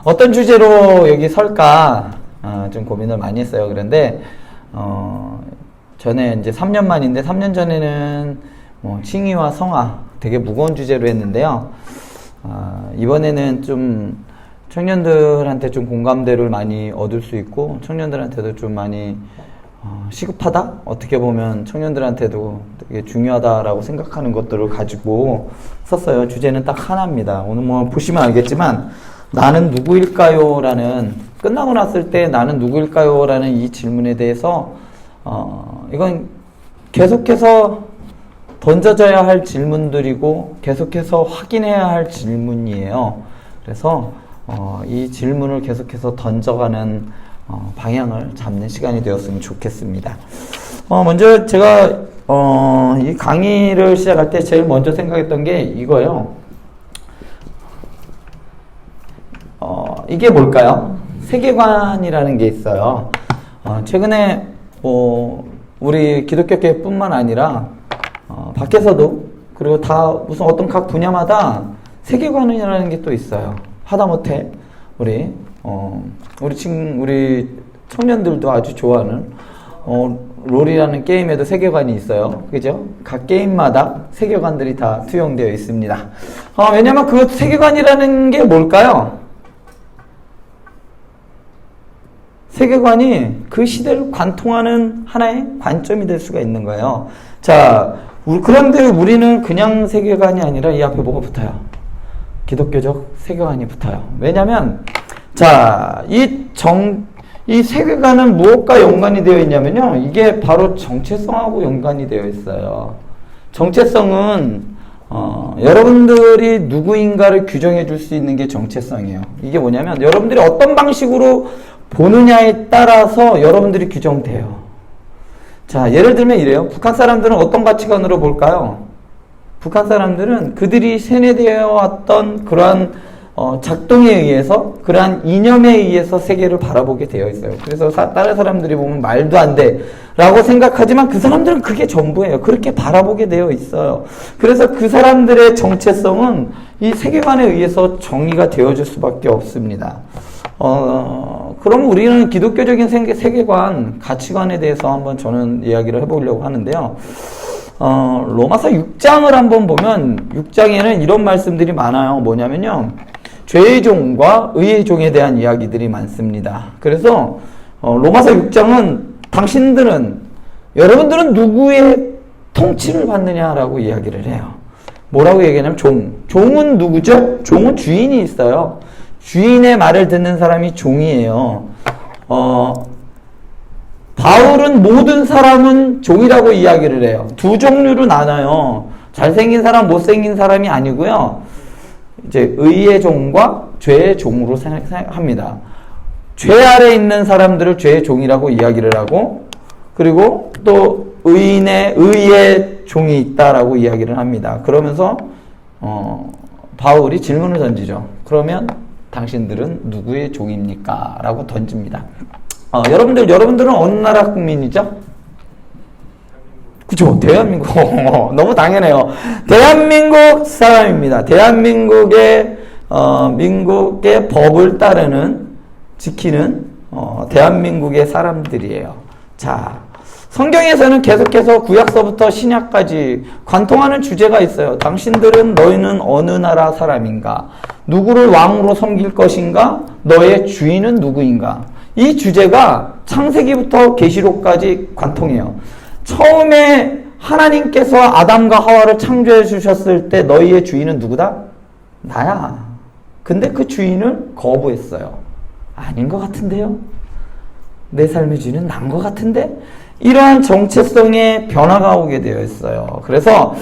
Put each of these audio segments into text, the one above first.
어떤 주제로 여기 설까 좀 고민을 많이 했어요. 그런데 전에 이제 3년 만인데 3년 전에는 뭐 칭의와 성화 되게 무거운 주제로 했는데요. 이번에는 좀 청년들한테 좀 공감대를 많이 얻을 수 있고 청년들한테도 좀 많이 시급하다? 어떻게 보면 청년들한테도 되게 중요하다라고 생각하는 것들을 가지고 썼어요. 주제는 딱 하나입니다. 오늘 뭐 보시면 알겠지만 나는 누구일까요? 라는 끝나고 났을 때 나는 누구일까요? 라는 이 질문에 대해서 이건 계속해서 던져져야 할 질문들이고 계속해서 확인해야 할 질문이에요. 그래서 이 질문을 계속해서 던져가는 방향을 잡는 시간이 되었으면 좋겠습니다. 먼저 제가 이 강의를 시작할 때 제일 먼저 생각했던 게 이거예요. 이게 뭘까요? 세계관이라는 게 있어요. 최근에 우리 기독교계뿐만 아니라 밖에서도 그리고 다 무슨 어떤 각 분야마다 세계관이라는 게 또 있어요. 하다못해 우리 청년들도 아주 좋아하는 롤이라는 게임에도 세계관이 있어요. 그죠? 각 게임마다 세계관들이 다 투영되어 있습니다. 왜냐면 그 세계관이라는 게 뭘까요? 세계관이 그 시대를 관통하는 하나의 관점이 될 수가 있는 거예요. 자, 그런데 우리는 그냥 세계관이 아니라 이 앞에 뭐가 붙어요? 기독교적 세계관이 붙어요. 왜냐면, 자, 이 세계관은 무엇과 연관이 되어 있냐면요. 이게 바로 정체성하고 연관이 되어 있어요. 정체성은, 여러분들이 누구인가를 규정해 줄 수 있는 게 정체성이에요. 이게 뭐냐면, 여러분들이 어떤 방식으로 보느냐에 따라서 여러분들이 규정돼요. 자, 예를 들면 이래요. 북한 사람들은 어떤 가치관으로 볼까요? 북한 사람들은 그들이 세뇌되어 왔던 그러한 작동에 의해서 그러한 이념에 의해서 세계를 바라보게 되어 있어요. 그래서 다른 사람들이 보면 말도 안 돼 라고 생각하지만 그 사람들은 그게 전부예요. 그렇게 바라보게 되어 있어요. 그래서 그 사람들의 정체성은 이 세계관에 의해서 정의가 되어질 수밖에 없습니다. 그럼 우리는 기독교적인 세계관, 가치관에 대해서 한번 저는 이야기를 해보려고 하는데요. 로마서 6장을 한번 보면 6장에는 이런 말씀들이 많아요. 뭐냐면요. 죄의 종과 의의 종에 대한 이야기들이 많습니다. 그래서 로마서 6장은 여러분들은 누구의 통치를 받느냐라고 이야기를 해요. 뭐라고 얘기하냐면 종은 누구죠? 종은 주인이 있어요. 주인의 말을 듣는 사람이 종이에요. 바울은 모든 사람은 종이라고 이야기를 해요. 두 종류로 나눠요. 잘생긴 사람, 못생긴 사람이 아니고요. 이제 의의 종과 죄의 종으로 생각합니다. 죄 아래 있는 사람들을 죄의 종이라고 이야기를 하고, 그리고 또 의의 종이 있다라고 이야기를 합니다. 그러면서 바울이 질문을 던지죠. 그러면 당신들은 누구의 종입니까? 라고 던집니다. 여러분들은 어느 나라 국민이죠? 그죠? 대한민국. 너무 당연해요. 대한민국 사람입니다. 대한민국의 법을 지키는 대한민국의 사람들이에요. 자, 성경에서는 계속해서 구약서부터 신약까지 관통하는 주제가 있어요. 너희는 어느 나라 사람인가? 누구를 왕으로 섬길 것인가? 너의 주인은 누구인가? 이 주제가 창세기부터 계시록까지 관통해요. 처음에 하나님께서 아담과 하와를 창조해 주셨을 때 너희의 주인은 누구다? 나야. 근데 그 주인을 거부했어요. 아닌 것 같은데요? 내 삶의 주인은 난 것 같은데? 이러한 정체성의 변화가 오게 되어 있어요. 그래서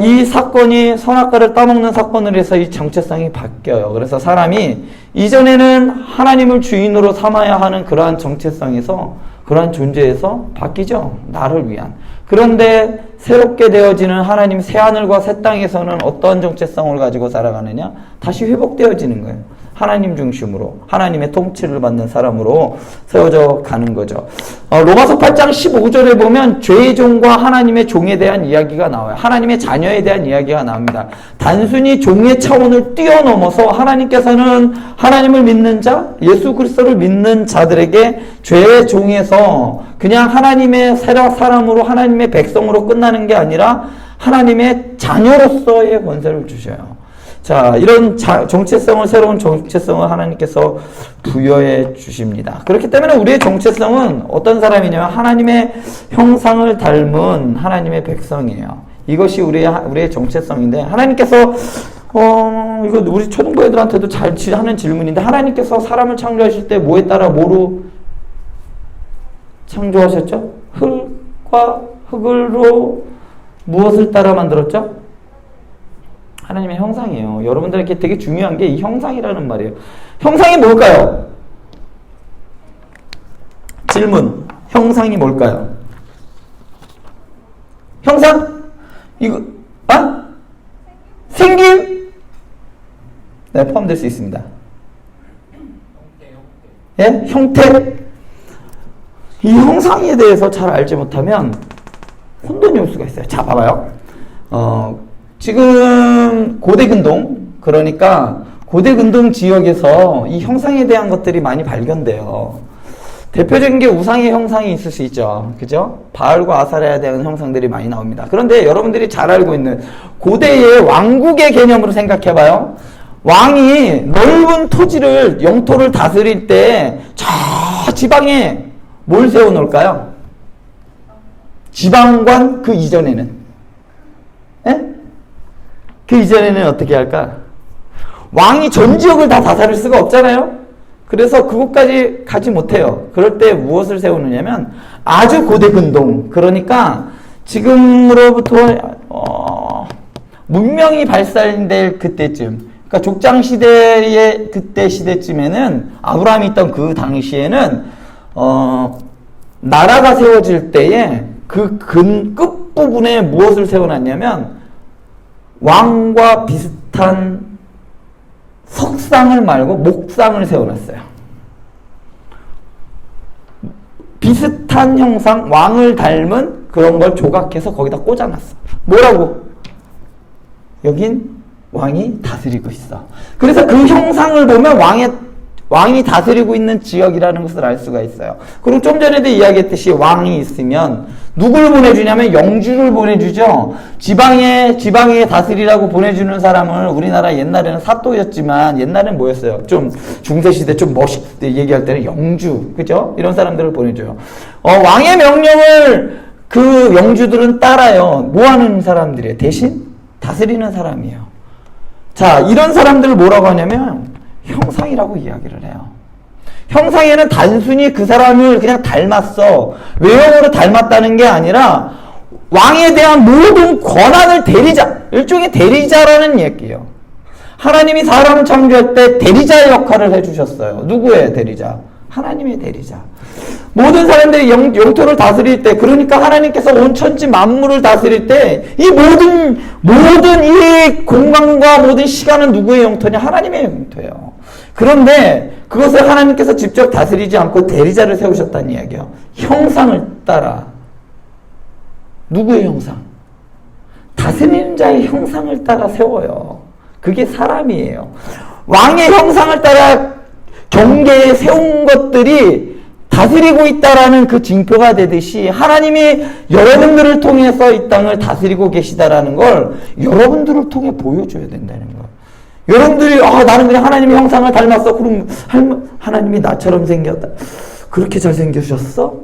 이 사건이 선악과를 따먹는 사건을 해서 이 정체성이 바뀌어요. 그래서 사람이 이전에는 하나님을 주인으로 삼아야 하는 그러한 정체성에서 그러한 존재에서 바뀌죠. 나를 위한. 그런데 새롭게 되어지는 하나님 새하늘과 새 땅에서는 어떤 정체성을 가지고 살아가느냐? 다시 회복되어지는 거예요. 하나님 중심으로 하나님의 통치를 받는 사람으로 세워져 가는 거죠. 로마서 8장 15절에 보면 죄의 종과 하나님의 종에 대한 이야기가 나와요. 하나님의 자녀에 대한 이야기가 나옵니다. 단순히 종의 차원을 뛰어넘어서 하나님께서는 하나님을 믿는 자, 예수 그리스도를 믿는 자들에게 죄의 종에서 그냥 하나님의 사람으로 하나님의 백성으로 끝나는 게 아니라 하나님의 자녀로서의 권세를 주셔요. 자, 이런 정체성을, 새로운 정체성을 하나님께서 부여해 주십니다. 그렇기 때문에 우리의 정체성은 어떤 사람이냐면 하나님의 형상을 닮은 하나님의 백성이에요. 이것이 우리의 정체성인데, 하나님께서, 이거 우리 초등부 애들한테도 잘 하는 질문인데, 하나님께서 사람을 창조하실 때 뭐에 따라 뭐로 창조하셨죠? 흙으로 무엇을 따라 만들었죠? 하나님의 형상이에요. 여러분들에게 되게 중요한 게 이 형상이라는 말이에요. 형상이 뭘까요? 질문. 형상이 뭘까요? 형상? 이거, 생김? 네, 포함될 수 있습니다. 예? 형태? 이 형상에 대해서 잘 알지 못하면 혼돈이 올 수가 있어요. 자, 봐봐요. 지금 고대근동, 그러니까 고대근동 지역에서 이 형상에 대한 것들이 많이 발견돼요. 대표적인 게 우상의 형상이 있을 수 있죠. 그죠? 바알과 아사레에 대한 형상들이 많이 나옵니다. 그런데 여러분들이 잘 알고 있는 고대의 왕국의 개념으로 생각해봐요. 왕이 넓은 토지를, 영토를 다스릴 때 저 지방에 뭘 세워놓을까요? 지방관 그 이전에는. 예? 그 이전에는 어떻게 할까? 왕이 전 지역을 다 다스릴 수가 없잖아요? 그래서 그곳까지 가지 못해요. 그럴 때 무엇을 세우느냐면 아주 고대 근동, 그러니까 지금으로부터 문명이 발달될 그때쯤, 그러니까 족장시대의 그때 시대쯤에는, 아브라함이 있던 그 당시에는 나라가 세워질 때에 그 끝부분에 무엇을 세워놨냐면 왕과 비슷한 석상을 말고 목상을 세워놨어요. 비슷한 형상, 왕을 닮은 그런 걸 조각해서 거기다 꽂아놨어. 뭐라고? 여긴 왕이 다스리고 있어. 그래서 그 형상을 보면 왕이 다스리고 있는 지역이라는 것을 알 수가 있어요. 그리고 좀 전에도 이야기했듯이 왕이 있으면 누굴 보내주냐면 영주를 보내주죠. 지방에 다스리라고 보내주는 사람을, 우리나라 옛날에는 사또였지만 옛날엔 뭐였어요? 좀 중세시대 좀 멋있게 얘기할 때는 영주, 그죠? 이런 사람들을 보내줘요. 왕의 명령을 그 영주들은 따라요. 뭐 하는 사람들이에요? 대신 다스리는 사람이에요. 자, 이런 사람들을 뭐라고 하냐면 형상이라고 이야기를 해요. 형상에는 단순히 그 사람을 그냥 닮았어, 외형으로 닮았다는 게 아니라 왕에 대한 모든 권한을 대리자, 일종의 대리자라는 얘기예요. 하나님이 사람을 창조할 때 대리자의 역할을 해주셨어요. 누구의 대리자? 하나님의 대리자. 모든 사람들이 영토를 다스릴 때, 그러니까 하나님께서 온 천지 만물을 다스릴 때 이 모든 이 공간과 모든 시간은 누구의 영토냐? 하나님의 영토예요. 그런데 그것을 하나님께서 직접 다스리지 않고 대리자를 세우셨다는 이야기예요. 형상을 따라. 누구의 형상? 다스리는 자의 형상을 따라 세워요. 그게 사람이에요. 왕의 형상을 따라 경계에 세운 것들이 다스리고 있다라는 그 징표가 되듯이 하나님이 여러분들을 통해서 이 땅을 다스리고 계시다라는 걸 여러분들을 통해 보여줘야 된다는 거예요. 여러분들이 나는 그냥 하나님의 형상을 닮았어. 그럼 하나님이 나처럼 생겼다. 그렇게 잘생기셨어?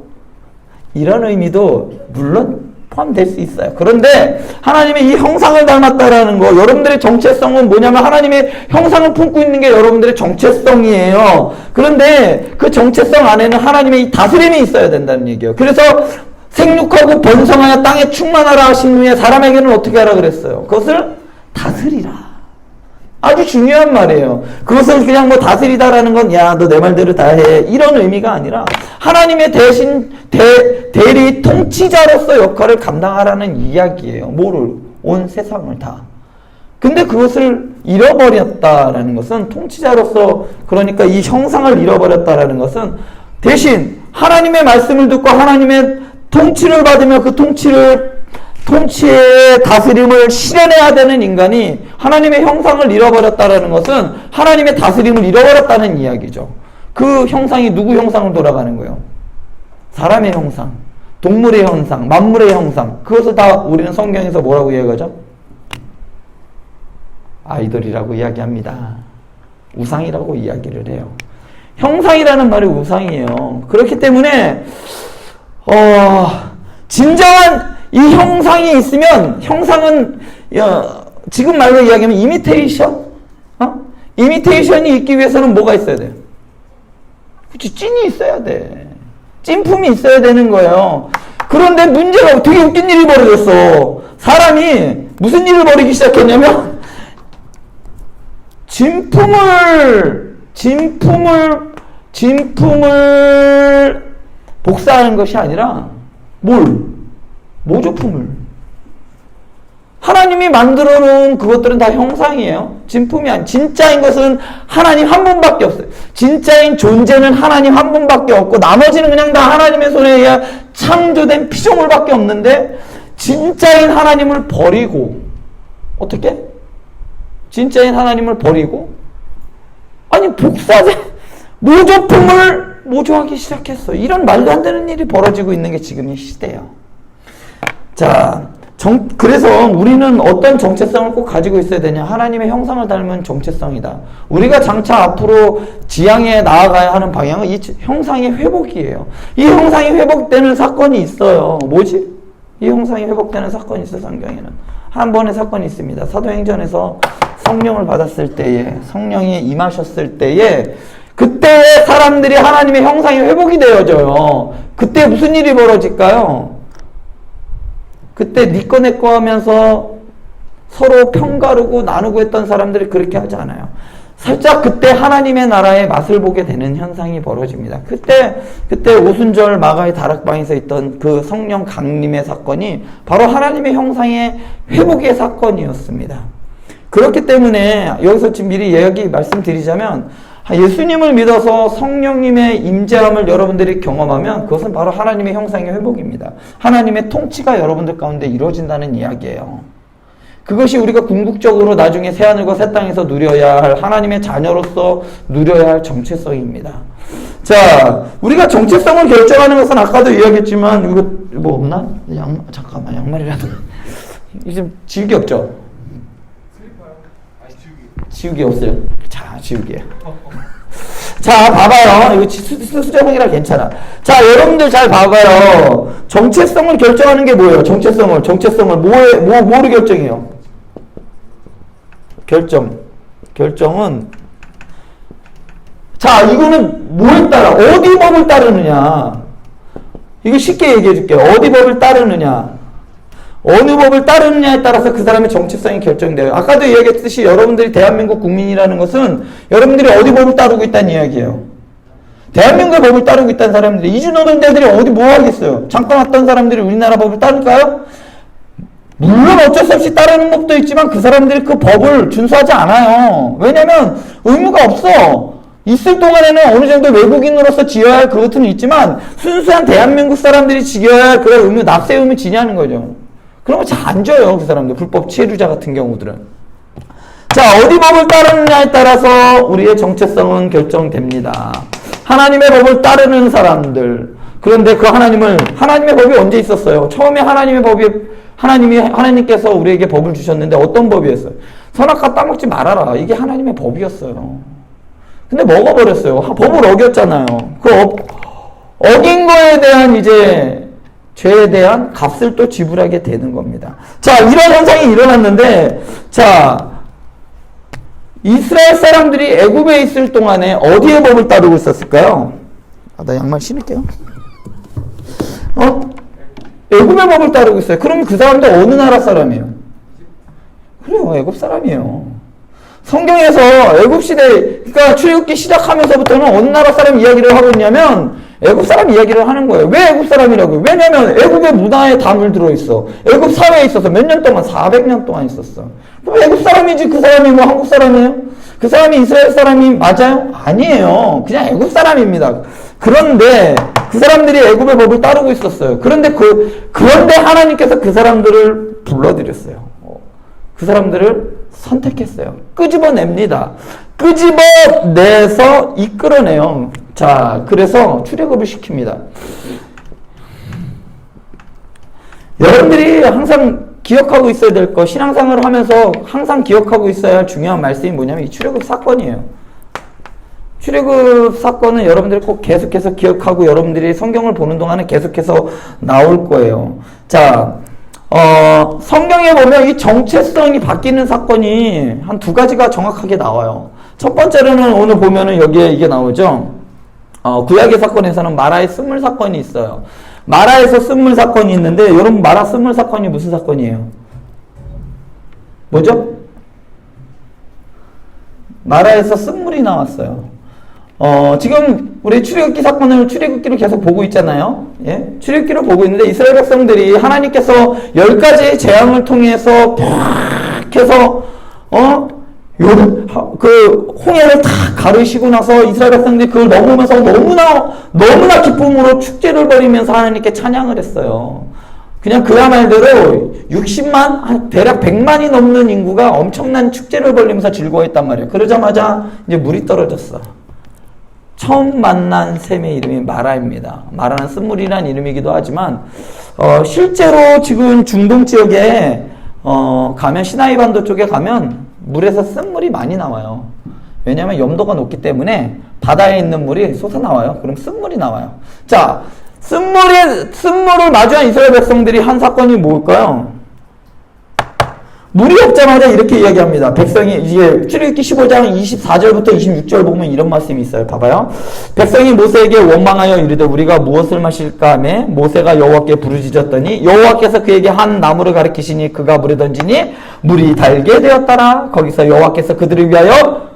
이런 의미도 물론 포함될 수 있어요. 그런데 하나님의 이 형상을 닮았다라는 거, 여러분들의 정체성은 뭐냐면 하나님의 형상을 품고 있는 게 여러분들의 정체성이에요. 그런데 그 정체성 안에는 하나님의 이 다스림이 있어야 된다는 얘기예요. 그래서 생육하고 번성하여 땅에 충만하라 하신 후에 사람에게는 어떻게 하라 그랬어요? 그것을 다스리라. 아주 중요한 말이에요. 그것을 그냥 뭐 다스리다라는 건, 야, 너 내 말대로 다 해, 이런 의미가 아니라 하나님의 대신 대리 통치자로서 역할을 감당하라는 이야기예요. 뭐를? 온 세상을 다. 근데 그것을 잃어버렸다라는 것은 통치자로서 그러니까 이 형상을 잃어버렸다라는 것은 대신 하나님의 말씀을 듣고 하나님의 통치를 받으며 그 통치의 다스림을 실현해야 되는 인간이 하나님의 형상을 잃어버렸다라는 것은 하나님의 다스림을 잃어버렸다는 이야기죠. 그 형상이 누구 형상으로 돌아가는 거예요? 사람의 형상, 동물의 형상, 만물의 형상. 그것을 다 우리는 성경에서 뭐라고 이야기하죠? 아이돌이라고 이야기합니다. 우상이라고 이야기를 해요. 형상이라는 말이 우상이에요. 그렇기 때문에 진정한 이 형상이 있으면 형상은 지금 말로 이야기하면 이미테이션? 이미테이션이 있기 위해서는 뭐가 있어야 돼요? 그치, 찐이 있어야 돼. 찐품이 있어야 되는 거예요. 그런데 문제가 되게 웃긴 일이 벌어졌어. 사람이 무슨 일을 벌이기 시작했냐면 진품을 복사하는 것이 아니라 모조품을. 하나님이 만들어 놓은 그것들은 다 형상이에요. 진품이 아니. 진짜인 것은 하나님 한 분밖에 없어요. 진짜인 존재는 하나님 한 분밖에 없고 나머지는 그냥 다 하나님의 손에 의해 창조된 피조물밖에 없는데 진짜인 하나님을 버리고 어떻게? 진짜인 하나님을 버리고 아니 복사제 모조품을 모조하기 시작했어. 이런 말도 안 되는 일이 벌어지고 있는 게 지금 이 시대예요. 자, 그래서 우리는 어떤 정체성을 꼭 가지고 있어야 되냐? 하나님의 형상을 닮은 정체성이다. 우리가 장차 앞으로 지향해 나아가야 하는 방향은 이 형상의 회복이에요. 이 형상이 회복되는 사건이 있어요. 뭐지? 이 형상이 회복되는 사건이 있어요. 성경에는 한 번의 사건이 있습니다. 사도행전에서 성령을 받았을 때에, 성령이 임하셨을 때에 그때 사람들이 하나님의 형상이 회복이 되어져요. 그때 무슨 일이 벌어질까요? 그때 니꺼 내꺼 하면서 서로 평가르고 나누고 했던 사람들이 그렇게 하지 않아요. 살짝 그때 하나님의 나라의 맛을 보게 되는 현상이 벌어집니다. 그때 오순절 마가의 다락방에서 있던 그 성령 강림의 사건이 바로 하나님의 형상의 회복의 사건이었습니다. 그렇기 때문에 여기서 지금 미리 말씀드리자면 예수님을 믿어서 성령님의 임재함을 여러분들이 경험하면 그것은 바로 하나님의 형상의 회복입니다. 하나님의 통치가 여러분들 가운데 이루어진다는 이야기예요. 그것이 우리가 궁극적으로 나중에 새하늘과 새 땅에서 누려야 할 하나님의 자녀로서 누려야 할 정체성입니다. 자, 우리가 정체성을 결정하는 것은 아까도 이야기했지만 이거 뭐 없나? 잠깐만 양말이라도 이제 지우개 없죠? 지우개 없어요. 자, 지우개. 자, 봐봐요. 이거 수정이라 괜찮아. 자, 여러분들 잘 봐봐요. 정체성을 결정하는 게 뭐예요? 정체성을 뭐로 결정해요? 결정은 자, 이거는 뭐에 따라 어디 법을 따르느냐? 이거 쉽게 얘기해 줄게요. 어디 법을 따르느냐? 어느 법을 따르느냐에 따라서 그 사람의 정체성이 결정돼요. 아까도 이야기했듯이 여러분들이 대한민국 국민이라는 것은 여러분들이 어디 법을 따르고 있다는 이야기예요. 대한민국의 법을 따르고 있다는 사람들이 이주노동자들이 어디 뭐 하겠어요? 잠깐 왔던 사람들이 우리나라 법을 따를까요? 물론 어쩔 수 없이 따르는 법도 있지만 그 사람들이 그 법을 준수하지 않아요. 왜냐면 의무가 없어. 있을 동안에는 어느 정도 외국인으로서 지어야 할 그것은 있지만 순수한 대한민국 사람들이 지어야 할 그런 의무, 납세 의무 지냐는 거죠. 그런 거 잘 안 줘요, 그 사람들. 불법 체류자 같은 경우들은. 자, 어디 법을 따르느냐에 따라서 우리의 정체성은 결정됩니다. 하나님의 법을 따르는 사람들. 그런데 그 하나님의 법이 언제 있었어요? 처음에 하나님께서 우리에게 법을 주셨는데 어떤 법이었어요? 선악과 따먹지 말아라. 이게 하나님의 법이었어요. 근데 먹어버렸어요. 법을 어겼잖아요. 그 어긴 거에 대한 죄에 대한 값을 또 지불하게 되는 겁니다. 자, 이런 현상이 일어났는데, 자, 이스라엘 사람들이 애굽에 있을 동안에 어디의 법을 따르고 있었을까요? 나 양말 신을게요. 애굽의 법을 따르고 있어요. 그럼 그 사람도 어느 나라 사람이에요? 그래요, 애굽 사람이에요. 성경에서 애굽 시대, 그러니까 출애굽기 시작하면서부터는 어느 나라 사람 이야기를 하고 있냐면 애굽 사람 이야기를 하는 거예요. 왜 애굽 사람이라고요? 왜냐면 애굽의 문화에 다 물들어 있어. 애굽 사회에 있어서 몇 년 동안 400년 동안 있었어. 그럼 애굽 사람이지 그 사람이 뭐 한국 사람이에요? 그 사람이 이스라엘 사람이 맞아요? 아니에요. 그냥 애굽 사람입니다. 그런데 그 사람들이 애굽의 법을 따르고 있었어요. 그런데 하나님께서 그 사람들을 불러들였어요. 그 사람들을 선택했어요. 끄집어냅니다. 끄집어내서 이끌어내요. 자, 그래서 출애굽을 시킵니다. 여러분들이 항상 기억하고 있어야 될 거, 신앙생활을 하면서 항상 기억하고 있어야 할 중요한 말씀이 뭐냐면 이 출애굽 사건이에요. 출애굽 사건은 여러분들이 꼭 계속해서 기억하고 여러분들이 성경을 보는 동안에 계속해서 나올 거예요. 자, 성경에 보면 이 정체성이 바뀌는 사건이 한 두 가지가 정확하게 나와요. 첫 번째로는 오늘 보면은 여기에 이게 나오죠. 구약의 사건에서는 마라의 쓴물 사건이 있어요. 마라에서 쓴물 사건이 있는데 여러분 마라 쓴물 사건이 무슨 사건이에요? 뭐죠? 마라에서 쓴물이 나왔어요. 지금 우리 출애굽기 사건을 출애굽기로 계속 보고 있잖아요. 예? 출애굽기로 보고 있는데 이스라엘 백성들이 하나님께서 10가지의 재앙을 통해서 팍 해서 그 홍해를 다 가르시고 나서 이스라엘 백성들이 그걸 넘으면서 너무나 기쁨으로 축제를 벌이면서 하나님께 찬양을 했어요. 그냥 그야말로 60만, 대략 100만이 넘는 인구가 엄청난 축제를 벌리면서 즐거워했단 말이에요. 그러자마자 이제 물이 떨어졌어. 처음 만난 샘의 이름이 마라입니다. 마라는 쓴물이라는 이름이기도 하지만 실제로 지금 중동 지역에 가면 시나이 반도 쪽에 가면 물에서 쓴물이 많이 나와요. 왜냐하면 염도가 높기 때문에 바다에 있는 물이 솟아나와요. 그럼 쓴물이 나와요. 자, 쓴물을 마주한 이스라엘 백성들이 한 사건이 뭘까요? 물이 없자마자 이렇게 이야기합니다. 백성이 이제 출애굽기 15장 24절부터 26절 보면 이런 말씀이 있어요. 봐봐요. 백성이 모세에게 원망하여 이르되 우리가 무엇을 마실까 하매 모세가 여호와께 부르짖었더니 여호와께서 그에게 한 나무를 가리키시니 그가 물에 던지니 물이 달게 되었더라. 거기서 여호와께서 그들을 위하여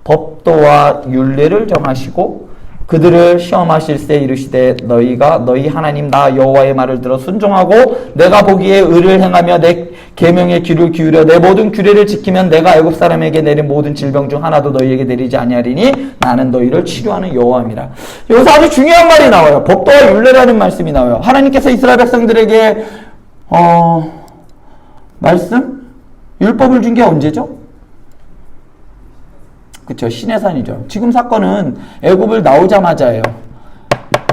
법도와 율례를 정하시고 그들을 시험하실세 이르시되 너희가 너희 하나님 나 여호와의 말을 들어 순종하고 내가 보기에 의를 행하며 내 계명에 귀를 기울여 내 모든 규례를 지키면 내가 애굽 사람에게 내린 모든 질병 중 하나도 너희에게 내리지 아니하리니 나는 너희를 치료하는 여호와입니다. 여기서 아주 중요한 말이 나와요. 법도와 율례라는 말씀이 나와요. 하나님께서 이스라엘 백성들에게 율법을 준 게 언제죠? 그쵸, 시내산이죠. 지금 사건은 애굽을 나오자마자예요.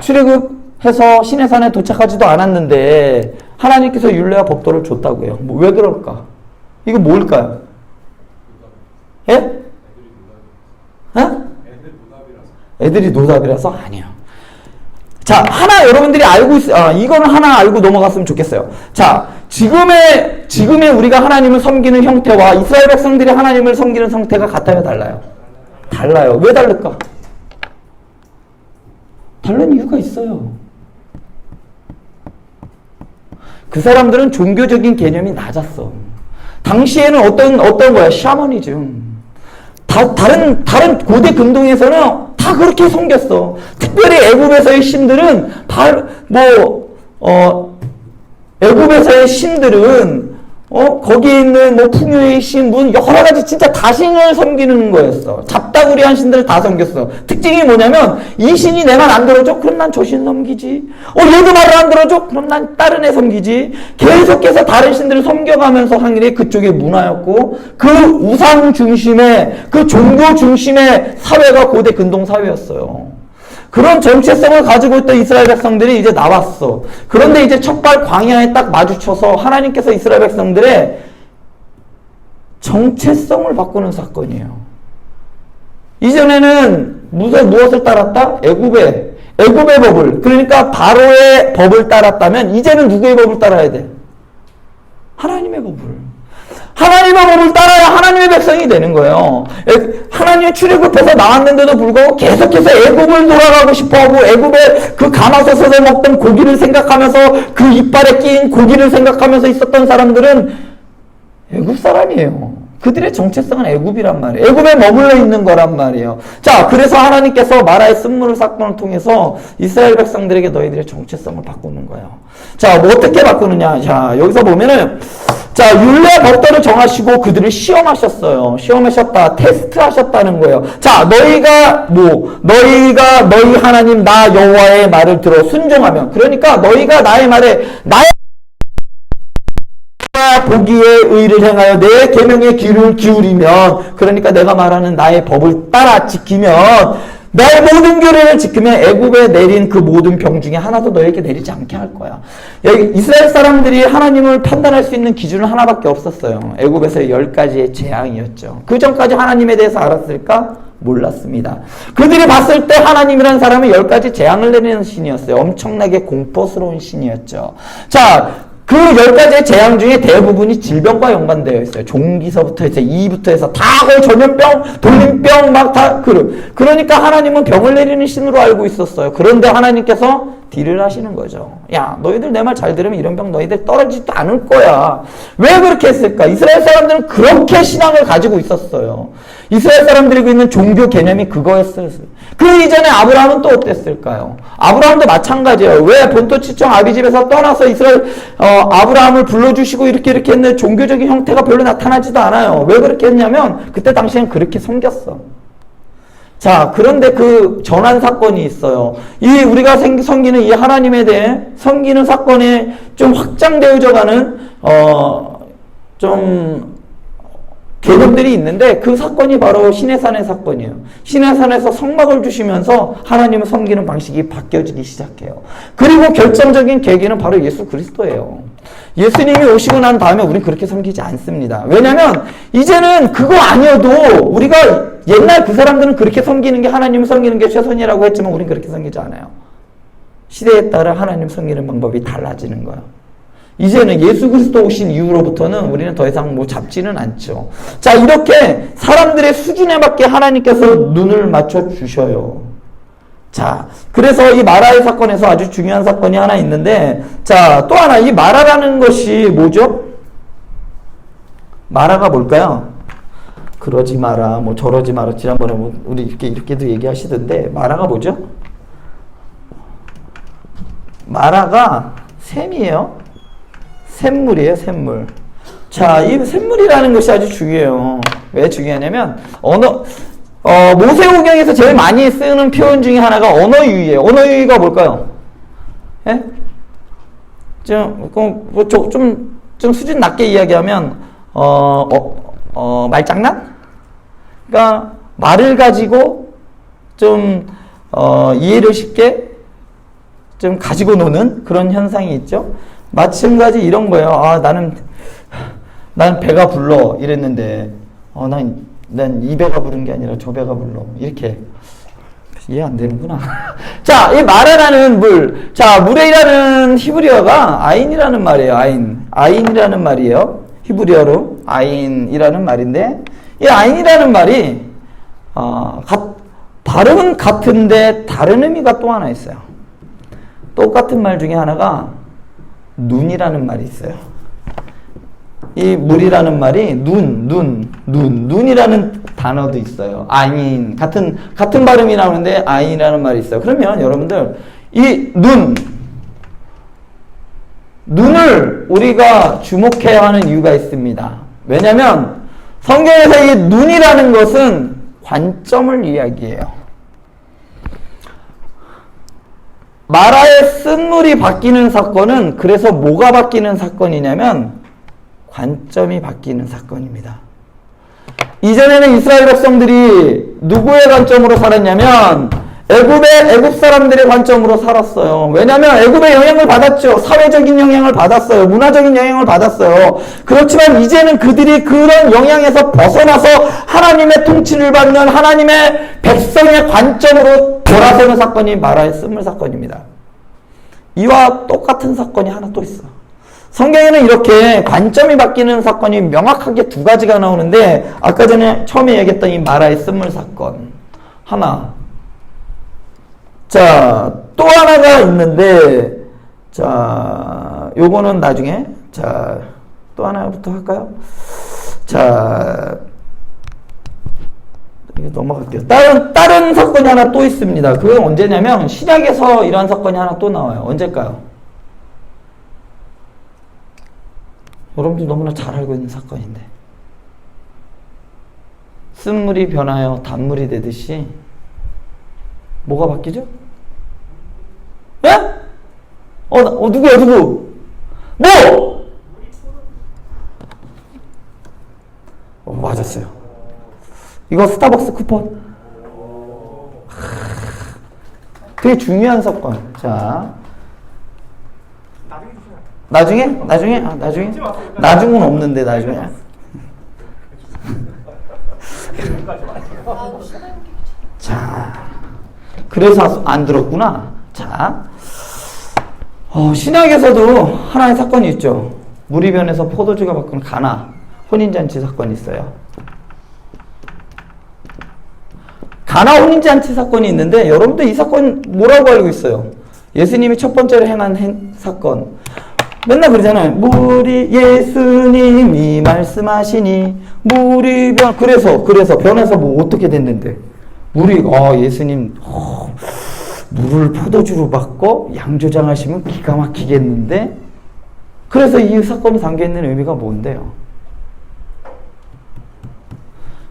출애굽해서 시내산에 도착하지도 않았는데 하나님께서 율례와 법도를 줬다고요. 왜 그럴까? 이거 뭘까요? 예? 애들이 노답이라서? 아니요. 자, 여러분들이 알고 이거는 하나 알고 넘어갔으면 좋겠어요. 자, 지금의 우리가 하나님을 섬기는 형태와 이스라엘 백성들이 하나님을 섬기는 형태가 같아요, 달라요? 달라요. 왜 다를까? 다른 이유가 있어요. 그 사람들은 종교적인 개념이 낮았어. 당시에는 어떤 거야? 샤머니즘. 다른 고대 근동에서는 다 그렇게 섬겼어. 특별히 애굽에서의 신들은 애굽에서의 신들은 거기에 있는 풍요의 신, 여러 가지 진짜 다신을 섬기는 거였어. 잡다구리한 신들을 다 섬겼어. 특징이 뭐냐면, 이 신이 내 말 안 들어줘? 그럼 난 저 신 섬기지. 얘도 말을 안 들어줘? 그럼 난 다른 애 섬기지. 계속해서 다른 신들을 섬겨가면서 한 게 그쪽의 문화였고, 그 우상 중심의, 그 종교 중심의 사회가 고대 근동 사회였어요. 그런 정체성을 가지고 있던 이스라엘 백성들이 이제 나왔어. 그런데 이제 첫발 광야에 딱 마주쳐서 하나님께서 이스라엘 백성들의 정체성을 바꾸는 사건이에요. 이전에는 무엇을 따랐다? 애굽의 법을. 그러니까 바로의 법을 따랐다면 이제는 누구의 법을 따라야 돼? 하나님의 법을. 하나님의 법을 따라야 하나님의 백성이 되는 거예요. 하나님의 출애굽해서 나왔는데도 불구하고 계속해서 애굽을 돌아가고 싶어하고 애굽의 그 가마솥에서 먹던 고기를 생각하면서 그 이빨에 끼인 고기를 생각하면서 있었던 사람들은 애굽 사람이에요. 그들의 정체성은 애굽이란 말이에요. 애굽에 머물러 있는 거란 말이에요. 자, 그래서 하나님께서 마라의 쓴물 사건을 통해서 이스라엘 백성들에게 너희들의 정체성을 바꾸는 거예요. 자, 뭐 어떻게 바꾸느냐. 자, 여기서 보면은, 자, 율례 법도를 정하시고 그들을 시험하셨어요. 시험하셨다. 테스트하셨다는 거예요. 자, 너희가 너희 하나님 나 여호와의 말을 들어 순종하면, 그러니까 너희가 나의 말에, 나의 보기에 의를 행하여 내 계명에 귀를 기울이면, 그러니까 내가 말하는 나의 법을 따라 지키면, 나의 모든 규례를 지키면 애굽에 내린 그 모든 병 중에 하나도 너에게 내리지 않게 할 거야. 여기 이스라엘 사람들이 하나님을 판단할 수 있는 기준은 하나밖에 없었어요. 애굽에서의 10가지의 재앙이었죠. 그 전까지 하나님에 대해서 알았을까? 몰랐습니다. 그들이 봤을 때 하나님이라는 사람은 10가지 재앙을 내리는 신이었어요. 엄청나게 공포스러운 신이었죠. 자, 그 10가지의 재앙 중에 대부분이 질병과 연관되어 있어요. 종기서부터 해서 이부터 해서 다 거의 전염병, 돌림병 막 다 그러니까 하나님은 병을 내리는 신으로 알고 있었어요. 그런데 하나님께서 딜을 하시는 거죠. 야, 너희들 내 말 잘 들으면 이런 병 너희들 떨어지지도 않을 거야. 왜 그렇게 했을까? 이스라엘 사람들은 그렇게 신앙을 가지고 있었어요. 이스라엘 사람들이 갖고 있는 종교 개념이 그거였어요. 그 이전에 아브라함은 또 어땠을까요? 아브라함도 마찬가지예요. 왜 본토지청 아비집에서 떠나서 이스라엘 아브라함을 불러주시고 이렇게 했는데 종교적인 형태가 별로 나타나지도 않아요. 왜 그렇게 했냐면 그때 당시엔 그렇게 섬겼어. 자, 그런데 그 전환 사건이 있어요. 우리가 섬기는 이 하나님에 대해 섬기는 사건에 좀 확장되어져 가는 좀 개념들이 있는데 그 사건이 바로 시내산의 사건이에요. 시내산에서 성막을 주시면서 하나님을 섬기는 방식이 바뀌어지기 시작해요. 그리고 결정적인 계기는 바로 예수 그리스도예요. 예수님이 오시고 난 다음에 우리는 그렇게 섬기지 않습니다. 왜냐하면 이제는 그거 아니어도 우리가 옛날 그 사람들은 그렇게 섬기는 게 하나님을 섬기는 게 최선이라고 했지만 우리는 그렇게 섬기지 않아요. 시대에 따라 하나님 섬기는 방법이 달라지는 거예요. 이제는 예수 그리스도 오신 이후로부터는 우리는 더 이상 잡지는 않죠. 자, 이렇게 사람들의 수준에 맞게 하나님께서 눈을 맞춰 주셔요. 자, 그래서 이 마라의 사건에서 아주 중요한 사건이 하나 있는데, 자, 또 하나, 이 마라라는 것이 뭐죠? 마라가 뭘까요? 그러지 마라, 저러지 마라. 지난번에 우리 이렇게도 얘기하시던데, 마라가 뭐죠? 마라가 샘이에요. 샘물이에요, 샘물. 자, 이 샘물이라는 것이 아주 중요해요. 왜 중요하냐면, 모세오경에서 제일 많이 쓰는 표현 중에 하나가 언어유희예요. 언어유희가 뭘까요? 예? 좀 수준 낮게 이야기하면, 말장난? 그러니까, 말을 가지고 이해를 쉽게 좀 가지고 노는 그런 현상이 있죠. 마찬가지 이런 거예요. 아, 나는 배가 불러 이랬는데, 난 이 배가 부른 게 아니라 저 배가 불러. 이렇게. 이해 안 되는구나. 자, 이 마라라는 물. 자, 물이라는 히브리어가 아인이라는 말이에요. 아인이라는 말이에요. 히브리어로 아인이라는 말인데, 이 아인이라는 말이, 발음은 같은데 다른 의미가 또 하나 있어요. 똑같은 말 중에 하나가 눈이라는 말이 있어요. 이 물이라는 말이 눈이라는 단어도 있어요. 아인, 같은 발음이 나오는데 아인이라는 말이 있어요. 그러면 여러분들, 이 눈을 우리가 주목해야 하는 이유가 있습니다. 왜냐면 성경에서 이 눈이라는 것은 관점을 이야기해요. 마라의 쓴물이 바뀌는 사건은 그래서 뭐가 바뀌는 사건이냐면 관점이 바뀌는 사건입니다. 이전에는 이스라엘 백성들이 누구의 관점으로 살았냐면 애굽 사람들의 관점으로 살았어요. 왜냐하면 애굽의 영향을 받았죠. 사회적인 영향을 받았어요. 문화적인 영향을 받았어요. 그렇지만 이제는 그들이 그런 영향에서 벗어나서 하나님의 통치를 받는 하나님의 백성의 관점으로 돌아서는 사건이 마라의 쓴물 사건입니다. 이와 똑같은 사건이 하나 또 있어. 성경에는 이렇게 관점이 바뀌는 사건이 명확하게 두 가지가 나오는데, 아까 전에 처음에 얘기했던 이 마라의 쓴물 사건 하나. 자, 또 하나가 있는데, 자, 요거는 나중에, 자, 또 하나부터 할까요? 자, 이거 넘어갈게요. 다른 사건이 하나 또 있습니다. 그건 언제냐면 신약에서 이러한 사건이 하나 또 나와요. 언제일까요? 여러분들 너무나 잘 알고 있는 사건인데, 쓴물이 변하여 단물이 되듯이 뭐가 바뀌죠? 예? 누구야, 누구? 뭐? 맞았어요. 이거 스타벅스 쿠폰. 되게 중요한 사건. 자, 나중에? 나중은 없는데, 나중에. 자, 그래서 안 들었구나. 자, 신약에서도 하나의 사건이 있죠. 물이 변해서 포도주가 바꾸는 가나 혼인잔치 사건이 있어요. 가나 혼인잔치 사건이 있는데, 여러분들 이 사건 뭐라고 알고 있어요? 예수님이 첫 번째로 행한 사건. 맨날 그러잖아요. 예수님이 말씀하시니 물이 그래서 변해서 뭐 어떻게 됐는데? 예수님 물을 포도주로 바꿔 양조장하시면 기가 막히겠는데? 그래서 이 사건이 담겨있는 의미가 뭔데요?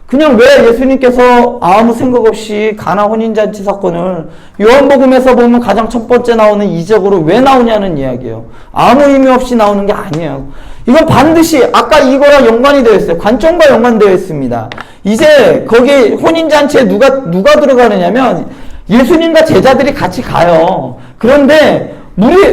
그냥 왜 예수님께서 아무 생각 없이 가나 혼인잔치 사건을 요한복음에서 보면 가장 첫 번째 나오는 이적으로 왜 나오냐는 이야기예요. 아무 의미 없이 나오는 게 아니에요. 이건 반드시 아까 이거랑 연관이 되어 있어요. 관점과 연관되어 있습니다. 이제 거기 혼인잔치에 누가 들어가느냐면 예수님과 제자들이 같이 가요. 그런데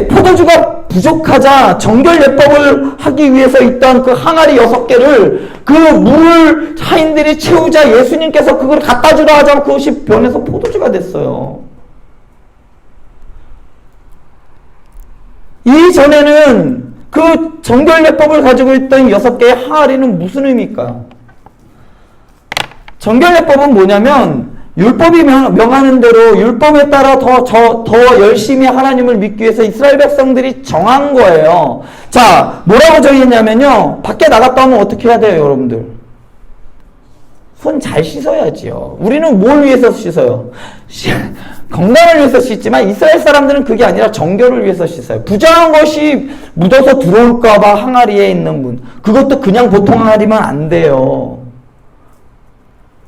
포도주가 부족하자 정결 예법을 하기 위해서 있던 그 항아리 6개를 그 물을 하인들이 채우자 예수님께서 그걸 갖다 주라 하자 그것이 변해서 포도주가 됐어요. 이전에는 그 정결 예법을 가지고 있던 6개의 항아리는 무슨 의미일까? 정결 예법은 뭐냐면 율법이 명하는 대로 율법에 따라 더 열심히 하나님을 믿기 위해서 이스라엘 백성들이 정한 거예요. 자, 뭐라고 정했냐면요. 밖에 나갔다 오면 어떻게 해야 돼요, 여러분들? 손 잘 씻어야지요. 우리는 뭘 위해서 씻어요? 건강을 위해서 씻지만 이스라엘 사람들은 그게 아니라 정결을 위해서 씻어요. 부정한 것이 묻어서 들어올까봐 항아리에 있는 문. 그것도 그냥 보통 항아리면 안 돼요.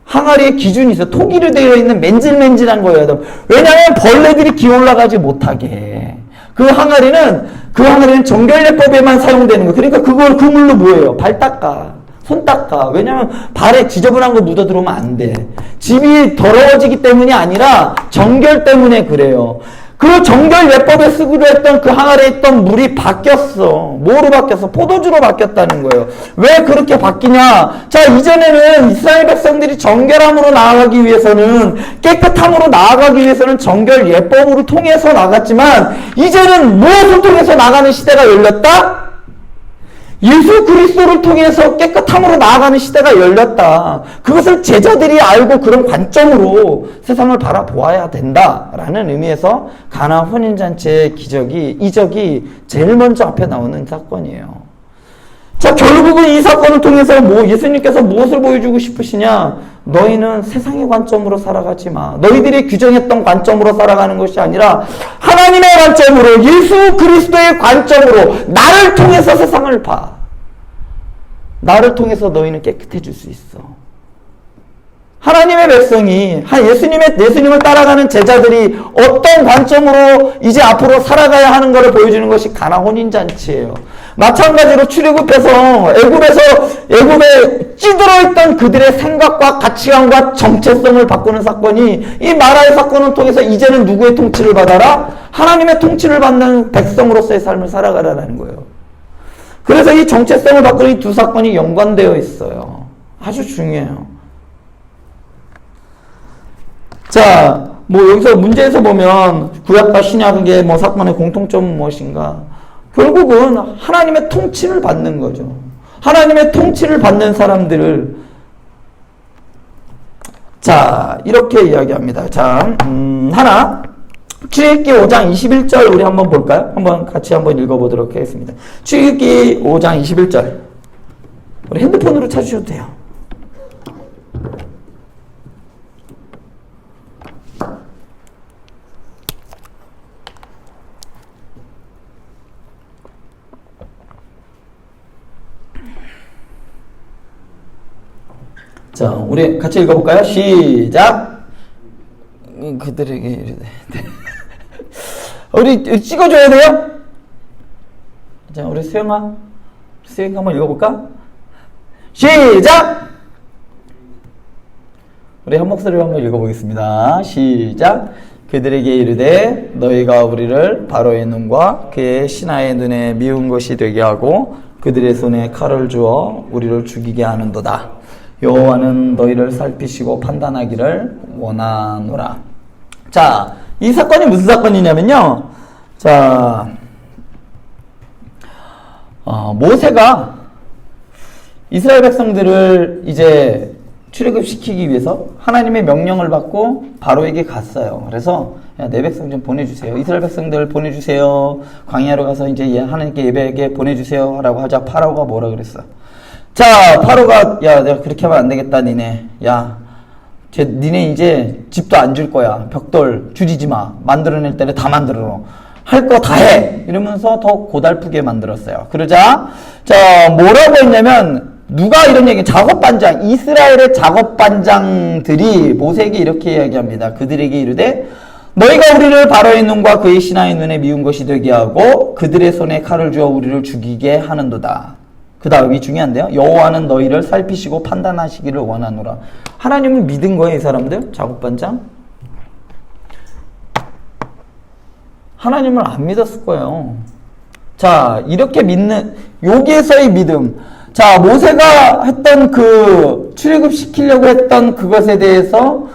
항아리에 기준이 있어요. 토기로 되어 있는 맨질맨질한 거예요. 왜냐하면 벌레들이 기어올라가지 못하게. 그 항아리는 정결예법에만 사용되는 거예요. 그러니까 그 물로 뭐예요? 발 닦아. 손 닦아. 왜냐하면 발에 지저분한 거 묻어 들어오면 안 돼. 집이 더러워지기 때문이 아니라 정결 때문에 그래요. 그 정결 예법에 쓰기로 했던 그 항아리에 있던 물이 바뀌었어. 뭐로 바뀌었어? 포도주로 바뀌었다는 거예요. 왜 그렇게 바뀌냐? 자, 이전에는 이스라엘 백성들이 정결함으로 나아가기 위해서는, 깨끗함으로 나아가기 위해서는 정결 예법으로 통해서 나갔지만, 이제는 무엇을 통해서 나가는 시대가 열렸다? 예수 그리스도를 통해서 깨끗함으로 나아가는 시대가 열렸다. 그것을 제자들이 알고 그런 관점으로 세상을 바라보아야 된다라는 의미에서 가나 혼인잔치의 이적이 제일 먼저 앞에 나오는 사건이에요. 자, 결국은 이 사건을 통해서 예수님께서 무엇을 보여주고 싶으시냐? 너희는 세상의 관점으로 살아가지 마. 너희들이 규정했던 관점으로 살아가는 것이 아니라 하나님의 관점으로, 예수 그리스도의 관점으로 나를 통해서 세상을 봐. 나를 통해서 너희는 깨끗해질 수 있어. 하나님의 백성이, 예수님을 따라가는 제자들이 어떤 관점으로 이제 앞으로 살아가야 하는 것을 보여주는 것이 가나 혼인잔치예요. 마찬가지로 출애굽해서 애굽에 찌들어있던 그들의 생각과 가치관과 정체성을 바꾸는 사건이, 이 마라의 사건을 통해서 이제는 누구의 통치를 받아라? 하나님의 통치를 받는 백성으로서의 삶을 살아가라는 거예요. 그래서 이 정체성을 바꾸는 이 두 사건이 연관되어 있어요. 아주 중요해요. 자, 여기서 문제에서 보면 구약과 신약의 사건의 공통점은 무엇인가? 결국은 하나님의 통치를 받는 거죠. 하나님의 통치를 받는 사람들을, 자, 이렇게 이야기합니다. 자, 출애굽기 5장 21절 우리 한번 볼까요? 같이 한번 읽어보도록 하겠습니다. 출애굽기 5장 21절. 우리 핸드폰으로 찾으셔도 돼요. 자, 우리 같이 읽어볼까요? 시작! 그들에게 이르되. 우리 찍어줘야 돼요? 자, 우리 수영아 한번 읽어볼까? 시작! 우리 한 목소리로 한번 읽어보겠습니다. 시작! 그들에게 이르되 너희가 우리를 바로의 눈과 그의 신하의 눈에 미운 것이 되게 하고 그들의 손에 칼을 주어 우리를 죽이게 하는도다. 여호와는 너희를 살피시고 판단하기를 원하노라. 자, 이 사건이 무슨 사건이냐면요. 자, 모세가 이스라엘 백성들을 이제 출애굽시키기 위해서 하나님의 명령을 받고 바로에게 갔어요. 그래서 야, 내 백성 좀 보내주세요. 이스라엘 백성들 보내주세요. 광야로 가서 이제 하나님께 예배하게 보내주세요. 라고 하자 파라오가 뭐라 그랬어? 자, 파로가 야, 내가 그렇게 하면 안 되겠다, 니네. 야, 니네 이제 집도 안 줄 거야. 벽돌 주지지 마. 만들어낼 때는 다 만들어. 할 거 다 해. 이러면서 더 고달프게 만들었어요. 그러자, 자, 뭐라고 했냐면, 누가 이런 얘기, 작업반장, 이스라엘의 작업반장들이 모세에게 이렇게 이야기합니다. 그들에게 이르되, 너희가 우리를 바로의 눈과 그의 신하의 눈에 미운 것이 되게 하고, 그들의 손에 칼을 주어 우리를 죽이게 하는도다. 그 다음이 중요한데요. 여호와는 너희를 살피시고 판단하시기를 원하노라. 하나님을 믿은 거예요, 이 사람들? 작업반장? 하나님을 안 믿었을 거예요. 자, 이렇게 믿는, 여기에서의 믿음. 자, 모세가 했던 그 출애굽시키려고 했던 그것에 대해서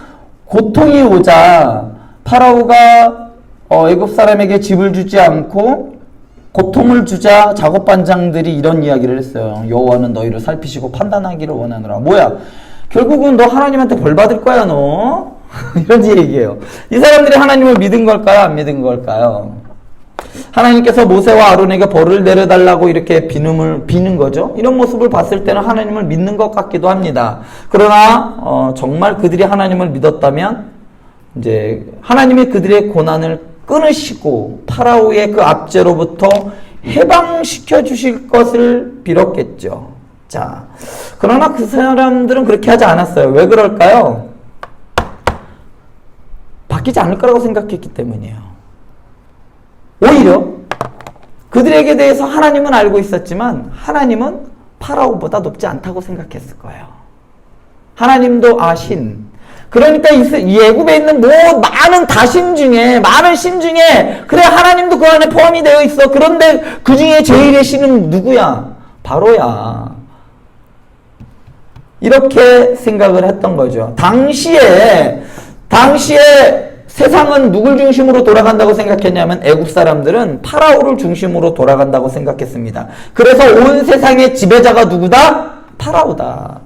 고통이 오자 파라오가 애굽 사람에게 집을 주지 않고 고통을 주자 작업반장들이 이런 이야기를 했어요. 여호와는 너희를 살피시고 판단하기를 원하노라. 뭐야? 결국은 너 하나님한테 벌 받을 거야, 너. 이런 얘기예요. 이 사람들이 하나님을 믿은 걸까요? 안 믿은 걸까요? 하나님께서 모세와 아론에게 벌을 내려달라고 이렇게 비는 거죠. 이런 모습을 봤을 때는 하나님을 믿는 것 같기도 합니다. 그러나 정말 그들이 하나님을 믿었다면 이제 하나님이 그들의 고난을 끊으시고 파라오의 그 압제로부터 해방시켜 주실 것을 빌었겠죠. 자, 그러나 그 사람들은 그렇게 하지 않았어요. 왜 그럴까요? 바뀌지 않을 거라고 생각했기 때문이에요. 오히려 그들에게 대해서 하나님은 알고 있었지만 하나님은 파라오보다 높지 않다고 생각했을 거예요. 하나님도 신. 그러니까 이 애굽에 있는 많은 다신 중에, 많은 신 중에, 그래, 하나님도 그 안에 포함이 되어 있어. 그런데 그 중에 제일의 신은 누구야? 바로야. 이렇게 생각을 했던 거죠. 당시에 세상은 누굴 중심으로 돌아간다고 생각했냐면 애굽 사람들은 파라오를 중심으로 돌아간다고 생각했습니다. 그래서 온 세상의 지배자가 누구다? 파라오다.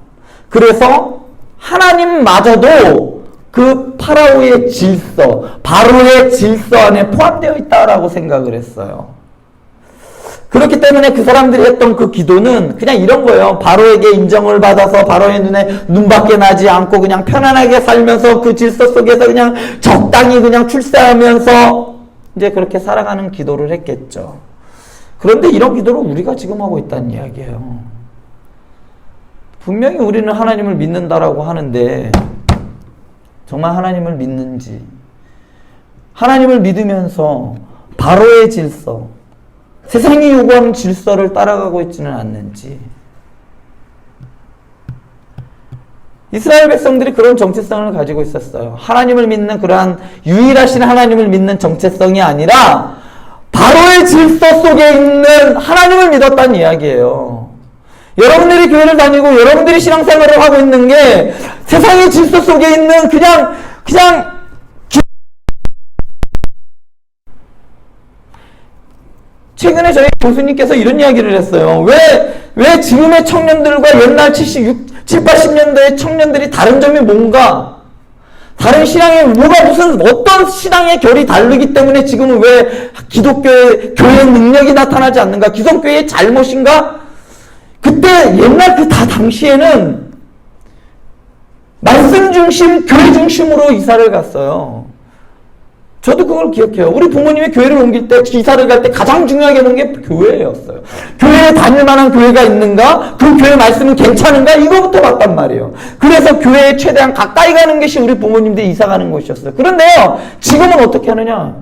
그래서 하나님마저도 그 파라오의 질서, 바로의 질서 안에 포함되어 있다라고 생각을 했어요. 그렇기 때문에 그 사람들이 했던 그 기도는 그냥 이런 거예요. 바로에게 인정을 받아서 바로의 눈에 눈밖에 나지 않고 그냥 편안하게 살면서 그 질서 속에서 그냥 적당히 그냥 출세하면서 이제 그렇게 살아가는 기도를 했겠죠. 그런데 이런 기도를 우리가 지금 하고 있다는 이야기예요. 분명히 우리는 하나님을 믿는다라고 하는데 정말 하나님을 믿는지, 하나님을 믿으면서 바로의 질서, 세상이 요구하는 질서를 따라가고 있지는 않는지. 이스라엘 백성들이 그런 정체성을 가지고 있었어요. 하나님을 믿는 그러한 유일하신 하나님을 믿는 정체성이 아니라 바로의 질서 속에 있는 하나님을 믿었다는 이야기예요. 여러분들이 교회를 다니고 여러분들이 신앙생활을 하고 있는 게 세상의 질서 속에 있는 그냥 최근에 저희 교수님께서 이런 이야기를 했어요. 왜 지금의 청년들과 옛날 70, 80년대의 청년들이 다른 점이 뭔가? 다른 신앙에 어떤 신앙의 결이 다르기 때문에 지금은 왜 기독교의 교회의 능력이 나타나지 않는가? 기독교의 잘못인가? 그때 옛날 그 다 당시에는 말씀 중심, 교회 중심으로 이사를 갔어요. 저도 그걸 기억해요. 우리 부모님이 교회를 옮길 때, 이사를 갈 때 가장 중요하게 본 게 교회였어요. 교회에 다닐 만한 교회가 있는가? 그 교회 말씀은 괜찮은가? 이거부터 봤단 말이에요. 그래서 교회에 최대한 가까이 가는 것이 우리 부모님들이 이사 가는 곳이었어요. 그런데요, 지금은 어떻게 하느냐?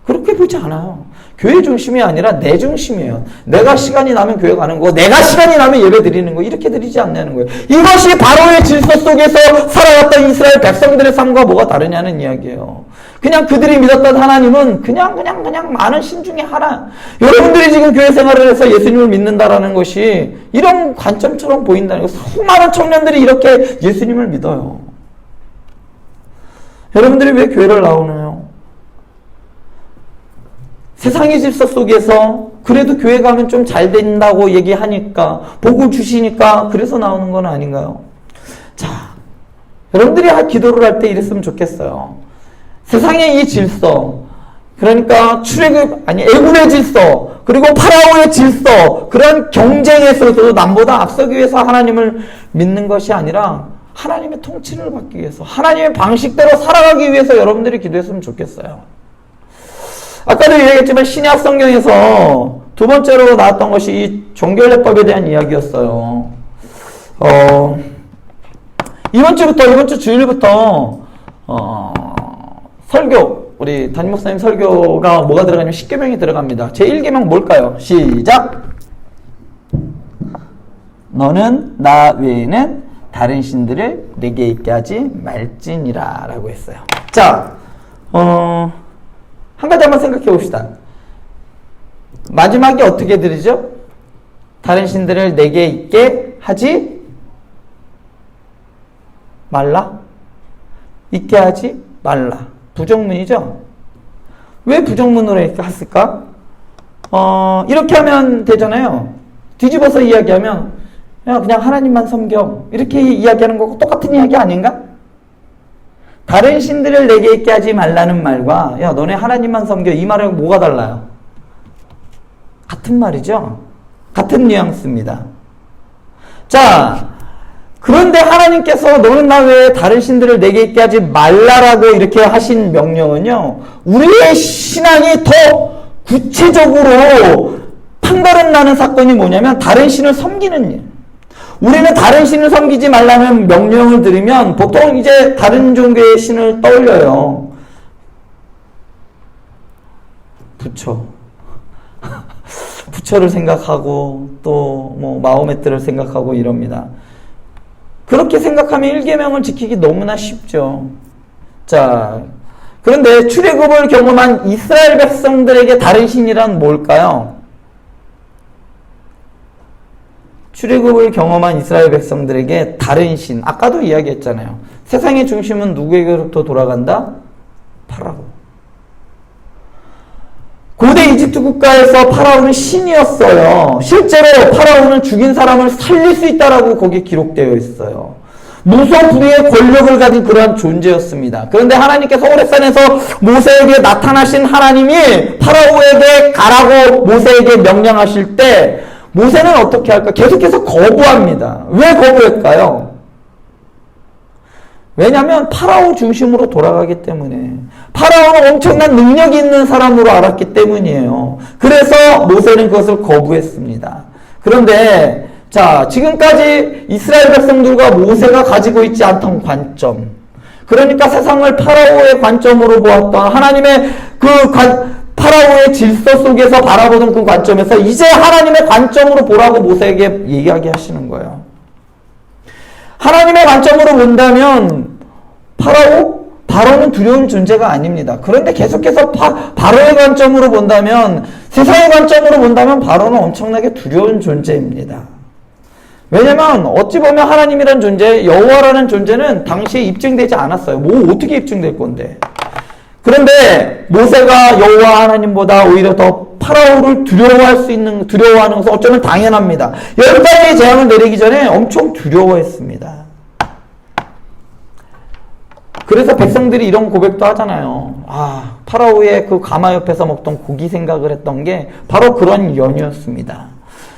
그렇게 보지 않아요. 교회 중심이 아니라 내 중심이에요. 내가 시간이 나면 교회 가는 거, 내가 시간이 나면 예배 드리는 거, 이렇게 드리지 않냐는 거예요. 이것이 바로의 질서 속에서 살아왔던 이스라엘 백성들의 삶과 뭐가 다르냐는 이야기예요. 그냥 그들이 믿었던 하나님은 그냥 많은 신 중에 하나. 여러분들이 지금 교회 생활을 해서 예수님을 믿는다라는 것이 이런 관점처럼 보인다는 거예요. 수많은 청년들이 이렇게 예수님을 믿어요. 여러분들이 왜 교회를 나오나요? 세상의 질서 속에서 그래도 교회 가면 좀 잘 된다고 얘기하니까, 복을 주시니까 그래서 나오는 건 아닌가요? 자, 여러분들이 기도를 할 때 이랬으면 좋겠어요. 세상의 이 질서, 그러니까 애굽의 질서, 그리고 파라오의 질서, 그런 경쟁에서도 남보다 앞서기 위해서 하나님을 믿는 것이 아니라 하나님의 통치를 받기 위해서, 하나님의 방식대로 살아가기 위해서 여러분들이 기도했으면 좋겠어요. 아까도 얘기했지만 신약 성경에서 두 번째로 나왔던 것이 이 종교례법에 대한 이야기였어요. 이번 주 주일부터 설교, 우리 담임 목사님 설교가 뭐가 들어가냐면 10계명이 들어갑니다. 제 1계명 뭘까요? 시작! 너는 나 외에는 다른 신들을 내게 있게 하지 말지니라 라고 했어요. 자, 한 가지 한번 생각해 봅시다. 마지막에 어떻게 들으죠? 다른 신들을 내게 있게 하지 말라? 있게 하지 말라. 부정문이죠? 왜 부정문으로 했을까? 이렇게 하면 되잖아요. 뒤집어서 이야기하면 그냥 하나님만 섬겨. 이렇게 이야기하는 거고 똑같은 이야기 아닌가? 다른 신들을 내게 있게 하지 말라는 말과 야 너네 하나님만 섬겨 이 말하고 뭐가 달라요? 같은 말이죠. 같은 뉘앙스입니다. 자, 그런데 하나님께서 너는 나 외에 다른 신들을 내게 있게 하지 말라라고 이렇게 하신 명령은요, 우리의 신앙이 더 구체적으로 판가름 나는 사건이 뭐냐면 다른 신을 섬기는 일. 우리는 다른 신을 섬기지 말라는 명령을 들으면 보통 이제 다른 종교의 신을 떠올려요. 부처를 생각하고 또 뭐 마호메트를 생각하고 이럽니다. 그렇게 생각하면 1계명을 지키기 너무나 쉽죠. 자, 그런데 출애굽을 경험한 이스라엘 백성들에게 다른 신이란 뭘까요? 출애굽을 경험한 이스라엘 백성들에게 다른 신, 아까도 이야기했잖아요. 세상의 중심은 누구에게로부터 돌아간다? 파라오. 고대 이집트 국가에서 파라오는 신이었어요. 실제로 파라오는 죽인 사람을 살릴 수 있다라고 거기에 기록되어 있어요. 무소불위의 권력을 가진 그러한 존재였습니다. 그런데 하나님께서 호렙산에서 모세에게 나타나신 하나님이 파라오에게 가라고 모세에게 명령하실 때 모세는 어떻게 할까? 계속해서 거부합니다. 왜 거부했을까요? 왜냐하면 파라오 중심으로 돌아가기 때문에, 파라오는 엄청난 능력이 있는 사람으로 알았기 때문이에요. 그래서 모세는 그것을 거부했습니다. 그런데 자, 지금까지 이스라엘 백성들과 모세가 가지고 있지 않던 관점, 그러니까 세상을 파라오의 관점으로 보았던 하나님의 파라오의 질서 속에서 바라보던 그 관점에서 이제 하나님의 관점으로 보라고 모세에게 얘기하게 하시는 거예요. 하나님의 관점으로 본다면 바로는 두려운 존재가 아닙니다. 그런데 계속해서 바로의 관점으로 본다면, 세상의 관점으로 본다면 바로는 엄청나게 두려운 존재입니다. 왜냐면 어찌 보면 하나님이란 존재, 여호와라는 존재는 당시에 입증되지 않았어요. 어떻게 입증될 건데. 그런데 모세가 여호와 하나님보다 오히려 더 파라오를 두려워하는 것은 어쩌면 당연합니다. 10가지의 재앙을 내리기 전에 엄청 두려워했습니다. 그래서 백성들이 이런 고백도 하잖아요. 파라오의 그 가마 옆에서 먹던 고기 생각을 했던 게 바로 그런 연유였습니다.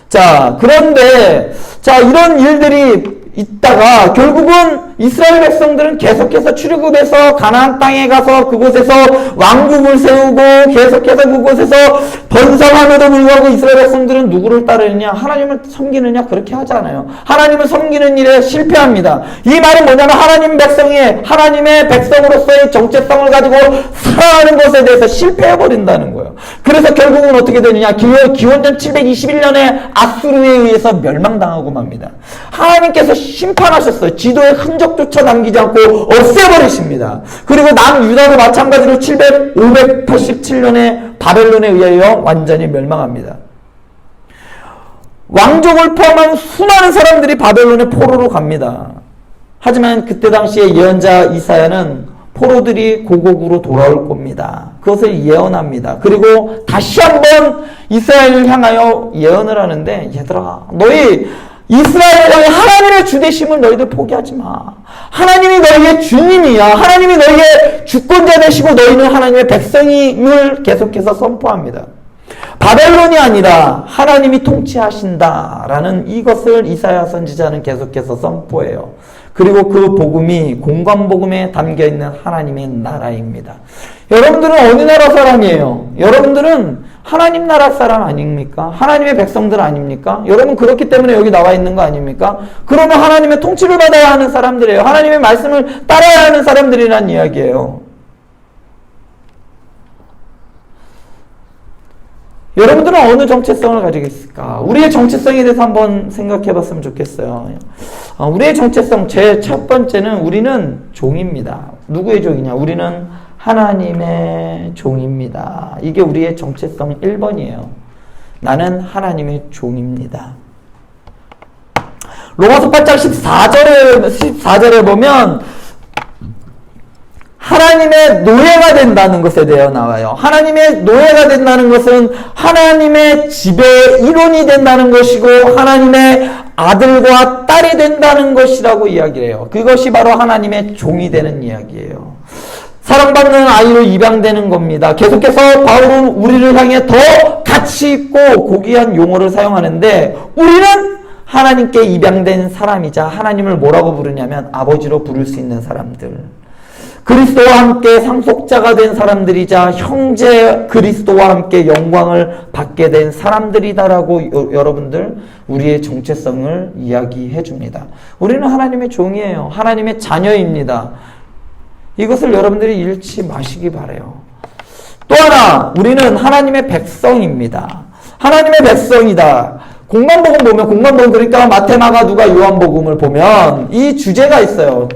자, 그런데, 자, 이런 일들이 있다가 결국은 이스라엘 백성들은 계속해서 출애굽해서 가나안 땅에 가서 그곳에서 왕국을 세우고 계속해서 그곳에서 번성함에도 불구하고 이스라엘 백성들은 누구를 따르느냐? 하나님을 섬기느냐? 그렇게 하지 않아요. 하나님을 섬기는 일에 실패합니다. 이 말은 뭐냐면 하나님의 백성으로서의 정체성을 가지고 살아가는 것에 대해서 실패해버린다는 거예요. 그래서 결국은 어떻게 되느냐? 기원전 721년에 아수르에 의해서 멸망당하고 맙니다. 하나님께서 심판하셨어요. 지도에 흔적조차 남기지 않고 없애버리십니다. 그리고 남유다도 마찬가지로 587년에 바벨론에 의하여 완전히 멸망합니다. 왕족을 포함한 수많은 사람들이 바벨론의 포로로 갑니다. 하지만 그때 당시에 예언자 이사야는 포로들이 고국으로 돌아올 겁니다. 그것을 예언합니다. 그리고 다시 한번 이스라엘을 향하여 예언을 하는데, 얘들아, 너희 이스라엘의 하나님의 주되심을 너희들 포기하지 마. 하나님이 너희의 주님이야. 하나님이 너희의 주권자 되시고 너희는 하나님의 백성임을 계속해서 선포합니다. 바벨론이 아니라 하나님이 통치하신다라는 이것을 이사야 선지자는 계속해서 선포해요. 그리고 그 복음이 공관복음에 담겨있는 하나님의 나라입니다. 여러분들은 어느 나라 사람이에요? 여러분들은 하나님 나라 사람 아닙니까? 하나님의 백성들 아닙니까? 여러분 그렇기 때문에 여기 나와 있는 거 아닙니까? 그러면 하나님의 통치를 받아야 하는 사람들이에요. 하나님의 말씀을 따라야 하는 사람들이란 이야기예요. 여러분들은 어느 정체성을 가지고 있을까? 우리의 정체성에 대해서 한번 생각해 봤으면 좋겠어요. 우리의 정체성, 제 첫 번째는 우리는 종입니다. 누구의 종이냐? 우리는 하나님의 종입니다. 이게 우리의 정체성 1번이에요. 나는 하나님의 종입니다. 로마서 8장 14절에 보면 하나님의 노예가 된다는 것에 대해 나와요. 하나님의 노예가 된다는 것은 하나님의 지배의 일원이 된다는 것이고 하나님의 아들과 딸이 된다는 것이라고 이야기를 해요. 그것이 바로 하나님의 종이 되는 이야기예요. 사랑받는 아이로 입양되는 겁니다. 계속해서 바울은 우리를 향해 더 가치 있고 고귀한 용어를 사용하는데 우리는 하나님께 입양된 사람이자 하나님을 뭐라고 부르냐면 아버지로 부를 수 있는 사람들. 그리스도와 함께 상속자가 된 사람들이자 형제 그리스도와 함께 영광을 받게 된 사람들이다라고 여러분들 우리의 정체성을 이야기해 줍니다. 우리는 하나님의 종이에요. 하나님의 자녀입니다. 이것을 여러분들이 잃지 마시기 바라요. 또 하나, 우리는 하나님의 백성입니다. 하나님의 백성이다. 공관복음 보면, 공관복음 그러니까 마태, 마가, 누가, 요한복음을 보면 이 주제가 있어요.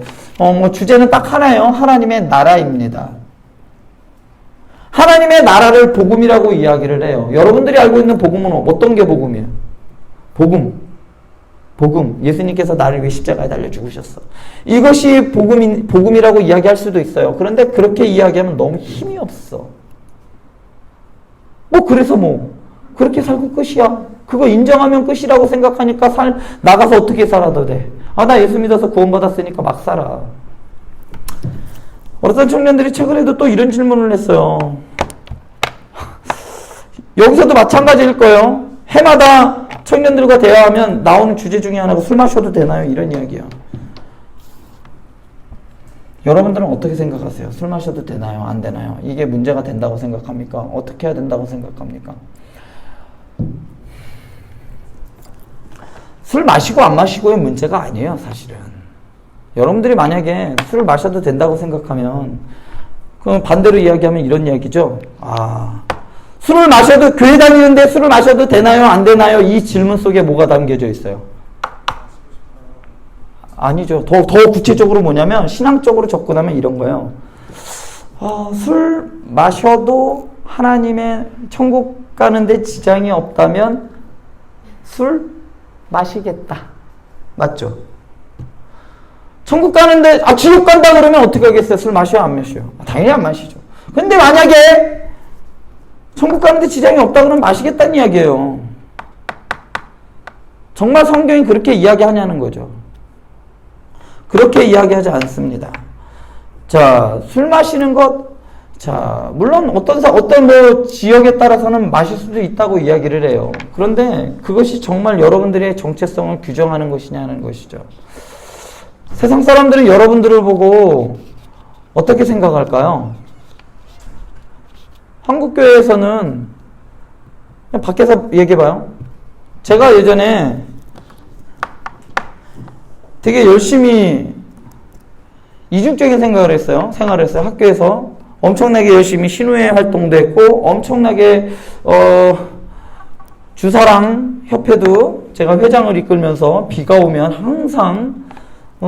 주제는 딱 하나예요. 하나님의 나라입니다. 하나님의 나라를 복음이라고 이야기를 해요. 여러분들이 알고 있는 복음은 어떤 게 복음이에요? 복음. 예수님께서 나를 위해 십자가에 달려 죽으셨어. 이것이 복음이라고 이야기할 수도 있어요. 그런데 그렇게 이야기하면 너무 힘이 없어. 그래서 그렇게 살고 끝이야. 그거 인정하면 끝이라고 생각하니까 나가서 어떻게 살아도 돼. 나 예수 믿어서 구원받았으니까 막 살아. 어떤 청년들이 최근에도 또 이런 질문을 했어요. 여기서도 마찬가지일 거예요. 해마다 청년들과 대화하면 나오는 주제 중에 하나가 술 마셔도 되나요? 이런 이야기야. 여러분들은 어떻게 생각하세요? 술 마셔도 되나요? 안 되나요? 이게 문제가 된다고 생각합니까? 어떻게 해야 된다고 생각합니까? 술 마시고 안 마시고의 문제가 아니에요, 사실은. 여러분들이 만약에 술을 마셔도 된다고 생각하면, 그럼 반대로 이야기하면 이런 이야기죠. 술을 마셔도, 교회 다니는데 술을 마셔도 되나요? 안 되나요? 이 질문 속에 뭐가 담겨져 있어요? 아니죠. 더 구체적으로 뭐냐면, 신앙적으로 접근하면 이런 거예요. 술 마셔도 하나님의 천국 가는데 지장이 없다면, 술 마시겠다. 맞죠? 천국 가는데 지옥 간다 그러면 어떻게 하겠어요? 술 마셔요? 안 마셔요? 당연히 안 마시죠. 근데 만약에 천국 가는데 지장이 없다 그러면 마시겠다는 이야기예요. 정말 성경이 그렇게 이야기하냐는 거죠. 그렇게 이야기하지 않습니다. 자, 술 마시는 것, 자, 물론 어떤 뭐 지역에 따라서는 마실 수도 있다고 이야기를 해요. 그런데 그것이 정말 여러분들의 정체성을 규정하는 것이냐는 것이죠. 세상 사람들은 여러분들을 보고 어떻게 생각할까요? 한국교회에서는 그냥 밖에서 얘기해봐요. 제가 예전에 되게 열심히 이중적인 생활을 했어요. 학교에서. 엄청나게 열심히 신우회 활동도 했고, 엄청나게, 주사랑 협회도 제가 회장을 이끌면서 비가 오면 항상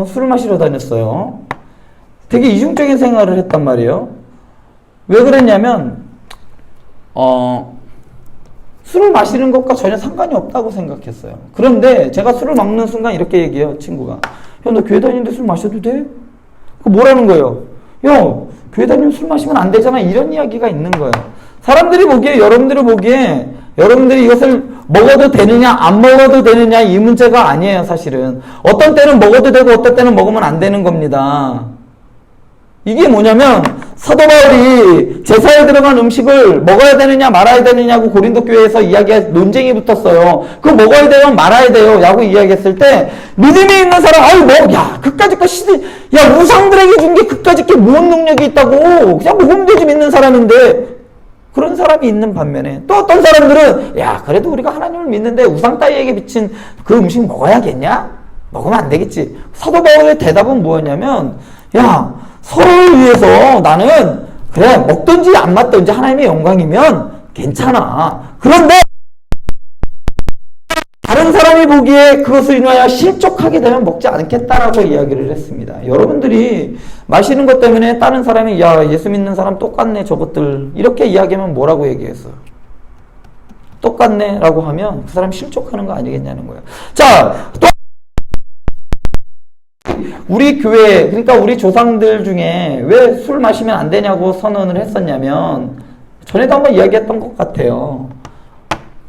술을 마시러 다녔어요. 되게 이중적인 생활을 했단 말이에요. 왜 그랬냐면, 술을 마시는 것과 전혀 상관이 없다고 생각했어요. 그런데 제가 술을 먹는 순간 이렇게 얘기해요, 친구가. 야, 너 교회 다니는데 술 마셔도 돼? 그거 뭐라는 거예요? 야, 교회 다니면 술 마시면 안 되잖아. 이런 이야기가 있는 거예요. 사람들이 보기에, 여러분들이 이것을 먹어도 되느냐, 안 먹어도 되느냐, 이 문제가 아니에요, 사실은. 어떤 때는 먹어도 되고, 어떤 때는 먹으면 안 되는 겁니다. 이게 뭐냐면, 사도 바울이 제사에 들어간 음식을 먹어야 되느냐, 말아야 되느냐고 고린도 교회에서 논쟁이 붙었어요. 그거 먹어야 돼요, 말아야 돼요? 라고 이야기했을 때, 믿음이 있는 사람, 그까짓 거 우상들에게 준 게 그까짓 게 무슨 능력이 있다고. 그냥 먹으면 되지, 믿는 사람인데. 그런 사람이 있는 반면에, 또 어떤 사람들은, 그래도 우리가 하나님을 믿는데 우상 따위에게 비친 그 음식 먹어야겠냐? 먹으면 안 되겠지. 사도 바울의 대답은 뭐였냐면, 서로를 위해서 나는 그래 먹든지 안 맞든지 하나님의 영광이면 괜찮아. 그런데 다른 사람이 보기에 그것을 인하여 실족하게 되면 먹지 않겠다라고 이야기를 했습니다. 여러분들이 마시는 것 때문에 다른 사람이 예수 믿는 사람 똑같네 저것들 이렇게 이야기하면 뭐라고 얘기했어요? 똑같네 라고 하면 그 사람이 실족하는 거 아니겠냐는 거예요. 자, 또 우리 교회, 그러니까 우리 조상들 중에 왜 술 마시면 안 되냐고 선언을 했었냐면, 전에도 한번 이야기했던 것 같아요.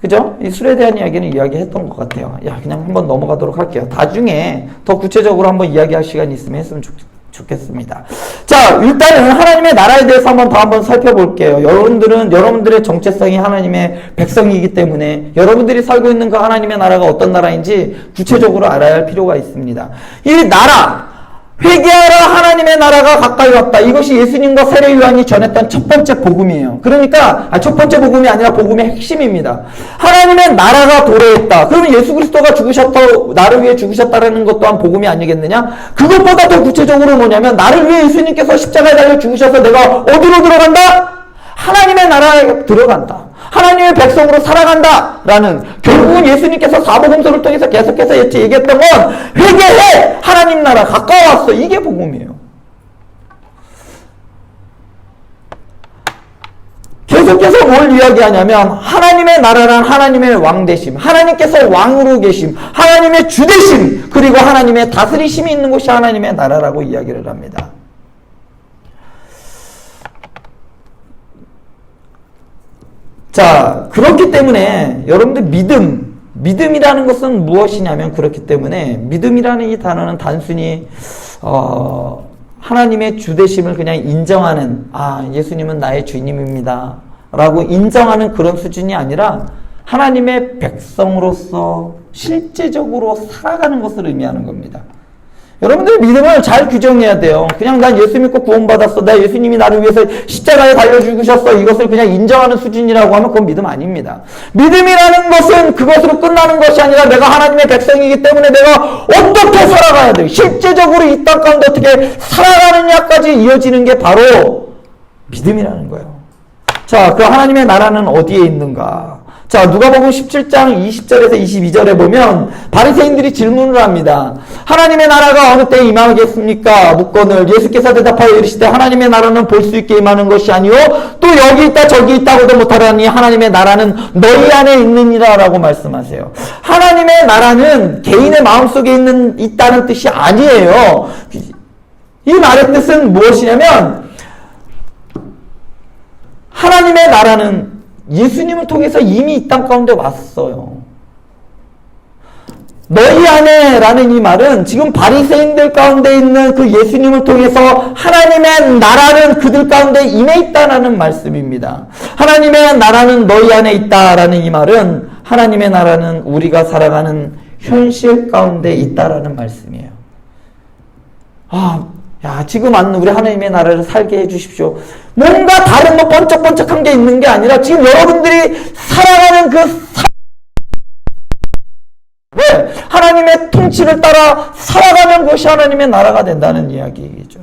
그죠? 이 술에 대한 이야기는 이야기했던 것 같아요. 그냥 한번 넘어가도록 할게요. 나중에 더 구체적으로 한번 이야기할 시간이 있으면 했으면 좋겠습니다. 자, 일단은 하나님의 나라에 대해서 한번 살펴볼게요. 여러분들의 정체성이 하나님의 백성이기 때문에 여러분들이 살고 있는 그 하나님의 나라가 어떤 나라인지 구체적으로 알아야 할 필요가 있습니다. 이 나라, 회개하라 하나님의 나라가 가까이 왔다. 이것이 예수님과 세례 요한이 전했던 첫 번째 복음이에요. 그러니까 첫 번째 복음이 아니라 복음의 핵심입니다. 하나님의 나라가 도래했다. 그러면 예수 그리스도가 나를 위해 죽으셨다라는 것 또한 복음이 아니겠느냐? 그것보다 더 구체적으로 뭐냐면 나를 위해 예수님께서 십자가에 달려 죽으셔서 내가 어디로 들어간다? 하나님의 나라에 들어간다. 하나님의 백성으로 살아간다 라는, 결국은 예수님께서 사복음서를 통해서 계속해서 얘기했던 건 회개해! 하나님 나라 가까워왔어. 이게 복음이에요. 계속해서 뭘 이야기하냐면 하나님의 나라란 하나님의 왕되심, 하나님께서 왕으로 계심, 하나님의 주되심, 그리고 하나님의 다스리심이 있는 곳이 하나님의 나라라고 이야기를 합니다. 자, 그렇기 때문에 여러분들 믿음이라는 것은 무엇이냐면, 그렇기 때문에 믿음이라는 이 단어는 단순히 하나님의 주되심을 그냥 인정하는, 예수님은 나의 주님입니다 라고 인정하는 그런 수준이 아니라 하나님의 백성으로서 실제적으로 살아가는 것을 의미하는 겁니다. 여러분들 믿음을 잘 규정해야 돼요. 그냥 난 예수 믿고 구원받았어, 나 예수님이 나를 위해서 십자가에 달려 죽으셨어, 이것을 그냥 인정하는 수준이라고 하면 그건 믿음 아닙니다. 믿음이라는 것은 그것으로 끝나는 것이 아니라 내가 하나님의 백성이기 때문에 내가 어떻게 살아가야 돼요. 실제적으로 이 땅 가운데 어떻게 살아가느냐까지 이어지는 게 바로 믿음이라는 거예요. 자, 그 하나님의 나라는 어디에 있는가? 자, 누가복음 17장 20절에서 22절에 보면 바리새인들이 질문을 합니다. 하나님의 나라가 어느 때에 임하겠습니까? 묻거늘 예수께서 대답하여 이르시되 하나님의 나라는 볼 수 있게 임하는 것이 아니요 또 여기 있다 저기 있다고도 못하라니 하나님의 나라는 너희 안에 있느니라 라고 말씀하세요. 하나님의 나라는 개인의 마음속에 있다는 뜻이 아니에요. 이 말의 뜻은 무엇이냐면, 하나님의 나라는 예수님을 통해서 이미 이 땅 가운데 왔어요. 너희 안에 라는 이 말은 지금 바리새인들 가운데 있는 그 예수님을 통해서 하나님의 나라는 그들 가운데 임해 있다라는 말씀입니다. 하나님의 나라는 너희 안에 있다라는 이 말은 하나님의 나라는 우리가 살아가는 현실 가운데 있다라는 말씀이에요. 지금 우리 하나님의 나라를 살게 해주십시오. 뭔가 다른 번쩍번쩍한 게 있는 게 아니라 지금 여러분들이 살아가는 왜? 하나님의 통치를 따라 살아가는 것이 하나님의 나라가 된다는 이야기이죠.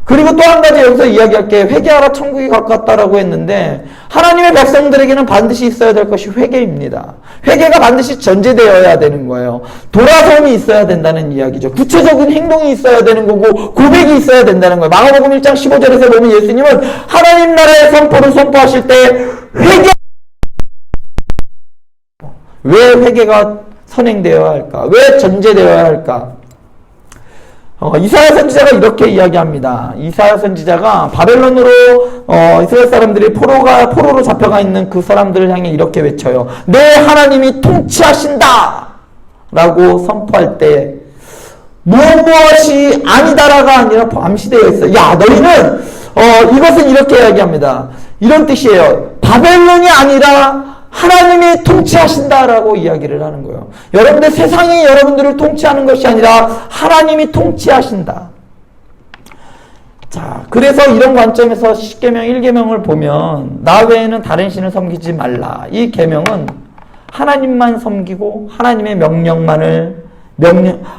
그리고 또 한 가지 여기서 이야기할 게 회개하라 천국이 가깝다라고 했는데 하나님의 백성들에게는 반드시 있어야 될 것이 회개입니다. 회개가 반드시 전제되어야 되는 거예요. 돌아서움이 있어야 된다는 이야기죠. 구체적인 행동이 있어야 되는 거고 고백이 있어야 된다는 거예요. 마가복음 1장 15절에서 보면 예수님은 하나님 나라의 선포를 선포하실 때 왜 회개가 선행되어야 할까? 왜 전제되어야 할까? 이사야 선지자가 이렇게 이야기합니다. 이사야 선지자가 바벨론으로 이스라엘 사람들이 포로로 잡혀가 있는 그 사람들을 향해 이렇게 외쳐요. 내 하나님이 통치하신다! 라고 선포할 때 무엇이 아니다라가 아니라 암시되어 있어요. 너희는 이것은 이렇게 이야기합니다. 이런 뜻이에요. 바벨론이 아니라 하나님이 통치하신다라고 이야기를 하는 거예요. 여러분들 세상이 여러분들을 통치하는 것이 아니라 하나님이 통치하신다. 자, 그래서 이런 관점에서 10계명 1계명을 보면 나 외에는 다른 신을 섬기지 말라. 이 계명은 하나님만 섬기고 하나님의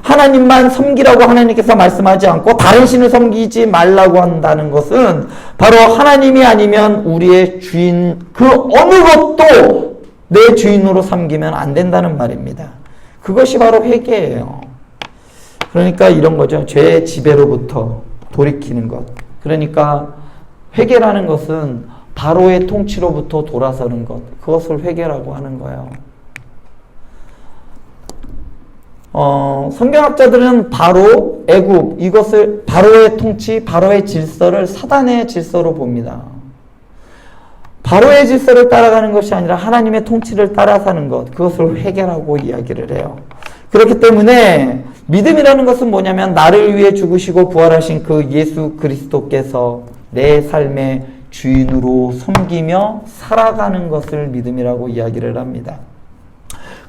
하나님만 섬기라고 하나님께서 말씀하지 않고 다른 신을 섬기지 말라고 한다는 것은 바로 하나님이 아니면 우리의 주인 그 어느 것도 내 주인으로 삼기면 안 된다는 말입니다. 그것이 바로 회개예요. 그러니까 이런 거죠. 죄의 지배로부터 돌이키는 것. 그러니까 회개라는 것은 바로의 통치로부터 돌아서는 것. 그것을 회개라고 하는 거예요. 성경학자들은 바로, 애굽, 이것을 바로의 통치, 바로의 질서를 사단의 질서로 봅니다. 바로의 질서를 따라가는 것이 아니라 하나님의 통치를 따라 사는 것, 그것을 회개라고 이야기를 해요. 그렇기 때문에 믿음이라는 것은 뭐냐면 나를 위해 죽으시고 부활하신 그 예수 그리스도께서 내 삶의 주인으로 섬기며 살아가는 것을 믿음이라고 이야기를 합니다.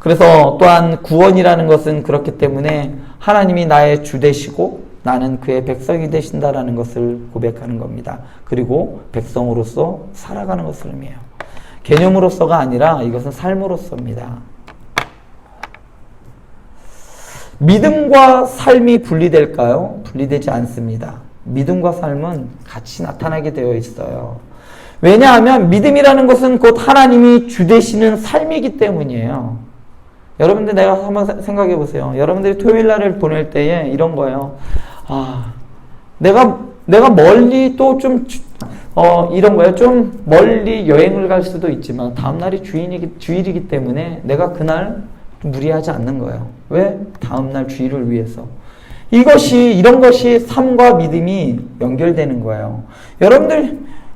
그래서 또한 구원이라는 것은 그렇기 때문에 하나님이 나의 주 되시고 나는 그의 백성이 되신다라는 것을 고백하는 겁니다. 그리고 백성으로서 살아가는 것을 의미해요. 개념으로서가 아니라 이것은 삶으로서입니다. 믿음과 삶이 분리될까요? 분리되지 않습니다. 믿음과 삶은 같이 나타나게 되어 있어요. 왜냐하면 믿음이라는 것은 곧 하나님이 주 되시는 삶이기 때문이에요. 여러분들 내가 한번 생각해 보세요. 여러분들이 토요일 날을 보낼 때에 이런 거예요. 내가 멀리 또 좀 이런 거예요. 좀 멀리 여행을 갈 수도 있지만 다음 날이 주일이기 때문에 내가 그날 무리하지 않는 거예요. 왜? 다음 날 주일을 위해서. 이런 것이 삶과 믿음이 연결되는 거예요.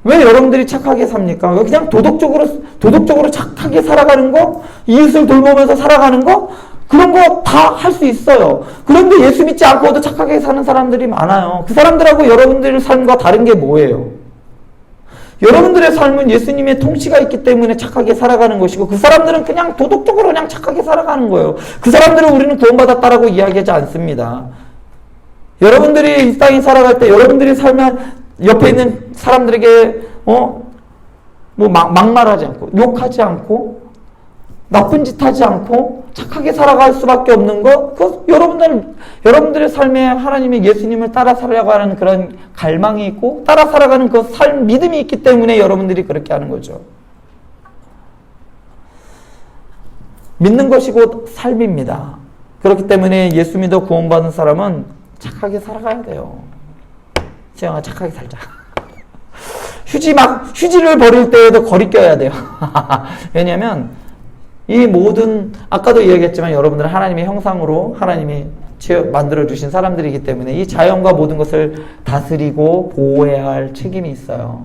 왜 여러분들이 착하게 삽니까? 그냥 도덕적으로 착하게 살아가는 거? 이웃을 돌보면서 살아가는 거? 그런 거 다 할 수 있어요. 그런데 예수 믿지 않고도 착하게 사는 사람들이 많아요. 그 사람들하고 여러분들의 삶과 다른 게 뭐예요? 여러분들의 삶은 예수님의 통치가 있기 때문에 착하게 살아가는 것이고 그 사람들은 그냥 도덕적으로 그냥 착하게 살아가는 거예요. 그 사람들은 우리는 구원받았다라고 이야기하지 않습니다. 여러분들이 이 땅에 살아갈 때 여러분들이 살면 옆에 있는 사람들에게 막말하지 않고 욕하지 않고 나쁜 짓 하지 않고 착하게 살아갈 수밖에 없는 것, 그 여러분들의 삶에 하나님의 예수님을 따라 살아가려고 하는 그런 갈망이 있고 따라 살아가는 그 삶, 믿음이 있기 때문에 여러분들이 그렇게 하는 거죠. 믿는 것이 곧 삶입니다. 그렇기 때문에 예수 믿어 구원받은 사람은 착하게 살아가야 돼요. 지영아, 착하게 살자. 휴지를 버릴 때에도 거리 껴야 돼요. 왜냐면 이 모든, 아까도 이야기했지만 여러분들은 하나님의 형상으로 하나님이 만들어주신 사람들이기 때문에 이 자연과 모든 것을 다스리고 보호해야 할 책임이 있어요.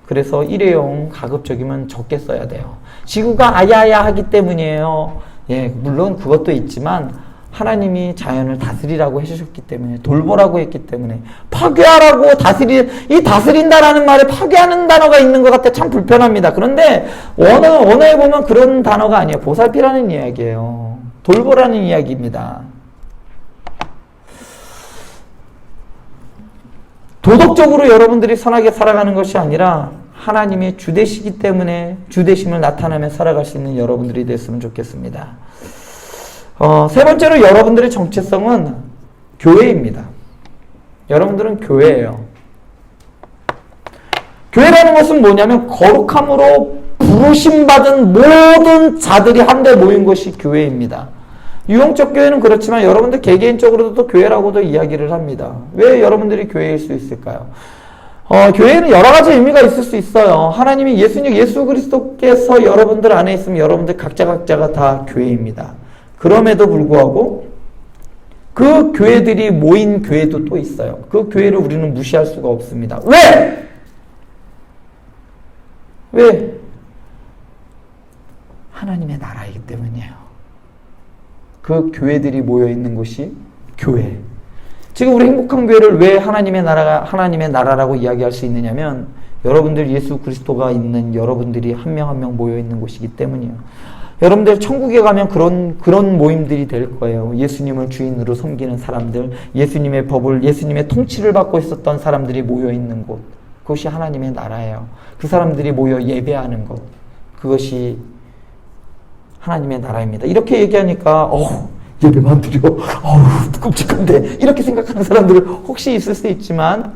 그래서 일회용 가급적이면 적게 써야 돼요. 지구가 아야아야 하기 때문이에요. 예, 물론 그것도 있지만 하나님이 자연을 다스리라고 해주셨기 때문에, 돌보라고 했기 때문에, 파괴하라고 이 다스린다라는 말에 파괴하는 단어가 있는 것 같아 참 불편합니다. 그런데 언어에 보면 그런 단어가 아니에요. 보살피라는 이야기예요. 돌보라는 이야기입니다. 도덕적으로 여러분들이 선하게 살아가는 것이 아니라 하나님의 주되시기 때문에 주되심을 나타내며 살아갈 수 있는 여러분들이 됐으면 좋겠습니다. 세 번째로 여러분들의 정체성은 교회입니다. 여러분들은 교회예요. 교회라는 것은 뭐냐면 거룩함으로 부르심받은 모든 자들이 한데 모인 것이 교회입니다. 유형적 교회는 그렇지만 여러분들 개개인적으로도 교회라고도 이야기를 합니다. 왜 여러분들이 교회일 수 있을까요? 교회는 여러 가지 의미가 있을 수 있어요. 하나님이 예수 그리스도께서 여러분들 안에 있으면 여러분들 각자가 다 교회입니다. 그럼에도 불구하고 그 교회들이 모인 교회도 또 있어요. 그 교회를 우리는 무시할 수가 없습니다. 왜? 하나님의 나라이기 때문이에요. 그 교회들이 모여있는 곳이 교회. 지금 우리 행복한 교회를 왜 하나님의 나라라고 이야기할 수 있느냐면 여러분들 예수 그리스도가 있는 여러분들이 한 명 한 명 모여있는 곳이기 때문이에요. 여러분들 천국에 가면 그런 모임들이 될 거예요. 예수님을 주인으로 섬기는 사람들, 예수님의 법을, 예수님의 통치를 받고 있었던 사람들이 모여있는 곳. 그것이 하나님의 나라예요. 그 사람들이 모여 예배하는 것. 그것이 하나님의 나라입니다. 이렇게 얘기하니까 예배만 드려. 끔찍한데. 이렇게 생각하는 사람들 혹시 있을 수 있지만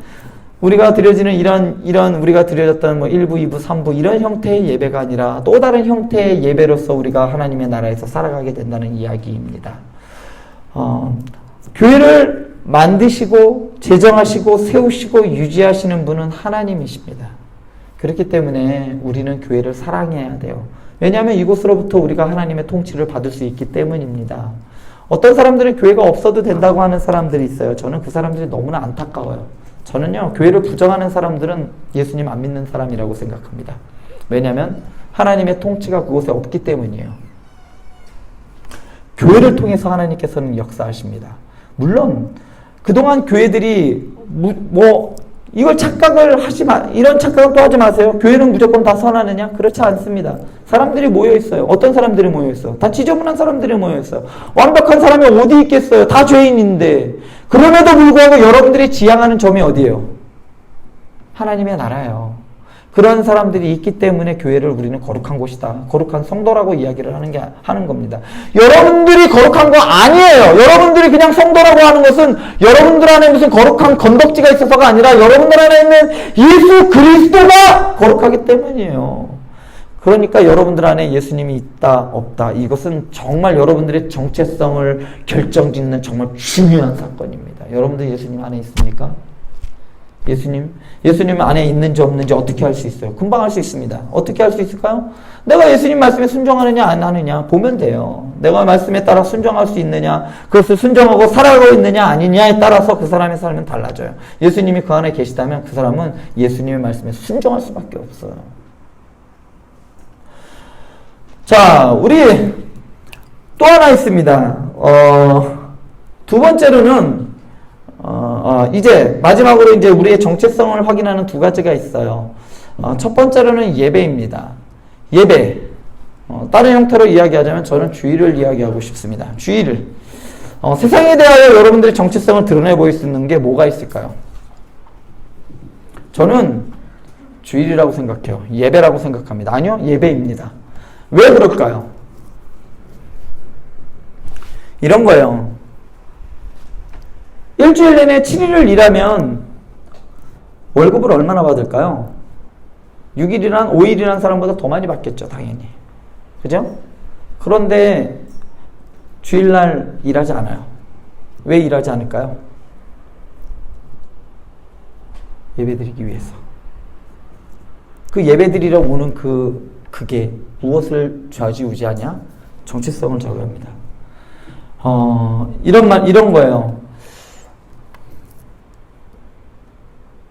우리가 드려지는 이런 우리가 드려졌던 1부, 2부, 3부 이런 형태의 예배가 아니라 또 다른 형태의 예배로서 우리가 하나님의 나라에서 살아가게 된다는 이야기입니다. 교회를 만드시고 제정하시고 세우시고 유지하시는 분은 하나님이십니다. 그렇기 때문에 우리는 교회를 사랑해야 돼요. 왜냐하면 이곳으로부터 우리가 하나님의 통치를 받을 수 있기 때문입니다. 어떤 사람들은 교회가 없어도 된다고 하는 사람들이 있어요. 저는 그 사람들이 너무나 안타까워요. 저는요, 교회를 부정하는 사람들은 예수님 안 믿는 사람이라고 생각합니다. 왜냐하면 하나님의 통치가 그곳에 없기 때문이에요. 교회를 통해서 하나님께서는 역사하십니다. 물론 그동안 교회들이 이걸 이런 착각을 또 하지 마세요. 교회는 무조건 다 선하느냐? 그렇지 않습니다. 사람들이 모여있어요. 어떤 사람들이 모여있어요? 다 지저분한 사람들이 모여있어요. 완벽한 사람이 어디 있겠어요? 다 죄인인데. 그럼에도 불구하고 여러분들이 지향하는 점이 어디예요? 하나님의 나라예요. 그런 사람들이 있기 때문에 교회를 우리는 거룩한 곳이다. 거룩한 성도라고 이야기를 하는 겁니다. 여러분들이 거룩한 거 아니에요. 여러분들이 그냥 성도라고 하는 것은 여러분들 안에 무슨 거룩한 건덕지가 있어서가 아니라 여러분들 안에 있는 예수 그리스도가 거룩하기 때문이에요. 그러니까 여러분들 안에 예수님이 있다, 없다. 이것은 정말 여러분들의 정체성을 결정짓는 정말 중요한 사건입니다. 여러분들 예수님 안에 있습니까? 예수님 안에 있는지 없는지 어떻게 할 수 있어요? 금방 할 수 있습니다. 어떻게 할 수 있을까요? 내가 예수님 말씀에 순종하느냐 안 하느냐 보면 돼요. 내가 말씀에 따라 순종할 수 있느냐, 그것을 순종하고 살아가고 있느냐 아니냐에 따라서 그 사람의 삶은 달라져요. 예수님이 그 안에 계시다면 그 사람은 예수님의 말씀에 순종할 수밖에 없어요. 자, 우리 또 하나 있습니다. 두 번째로는 이제 마지막으로 이제 우리의 정체성을 확인하는 두 가지가 있어요. 첫 번째로는 예배입니다. 예배. 다른 형태로 이야기하자면 저는 주의를 이야기하고 싶습니다. 주의를. 세상에 대하여 여러분들의 정체성을 드러내 보일 수 있는 게 뭐가 있을까요? 저는 주일이라고 생각해요. 예배라고 생각합니다. 아니요, 예배입니다. 왜 그럴까요? 이런 거예요. 일주일 내내 7일을 일하면 월급을 얼마나 받을까요? 5일이란 사람보다 더 많이 받겠죠, 당연히. 그죠? 그런데 주일날 일하지 않아요. 왜 일하지 않을까요? 예배드리기 위해서. 그 예배드리러 오는 그게 무엇을 좌지우지하냐? 정체성을 좌우합니다. 이런 거예요.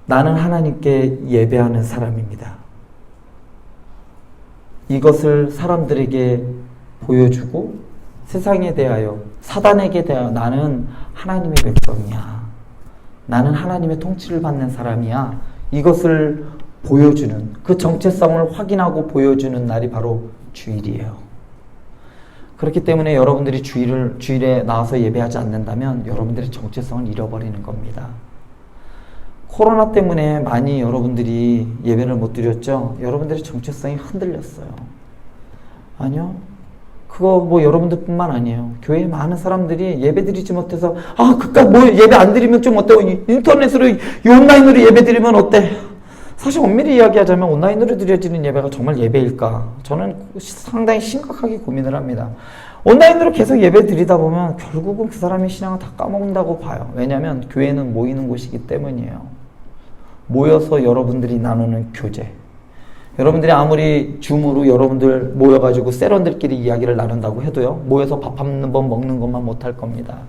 나는 하나님께 예배하는 사람입니다. 이것을 사람들에게 보여주고 세상에 대하여, 사단에게 대하여 나는 하나님의 백성이야. 나는 하나님의 통치를 받는 사람이야. 이것을 보여주는, 그 정체성을 확인하고 보여주는 날이 바로 주일이에요. 그렇기 때문에 여러분들이 주일에 나와서 예배하지 않는다면 여러분들의 정체성을 잃어버리는 겁니다. 코로나 때문에 많이 여러분들이 예배를 못 드렸죠? 여러분들의 정체성이 흔들렸어요. 아니요. 그거 뭐 여러분들 뿐만 아니에요. 교회에 많은 사람들이 예배 드리지 못해서, 그깟 뭐 예배 안 드리면 좀 어때? 인터넷으로, 온라인으로 예배 드리면 어때? 사실 엄밀히 이야기하자면 온라인으로 드려지는 예배가 정말 예배일까? 저는 상당히 심각하게 고민을 합니다. 온라인으로 계속 예배 드리다 보면 결국은 그 사람의 신앙을 다 까먹는다고 봐요. 왜냐하면 교회는 모이는 곳이기 때문이에요. 모여서 여러분들이 나누는 교제. 여러분들이 아무리 줌으로 여러분들 모여가지고 세런들끼리 이야기를 나눈다고 해도요, 모여서 밥 한 번 먹는 것만 못할 겁니다.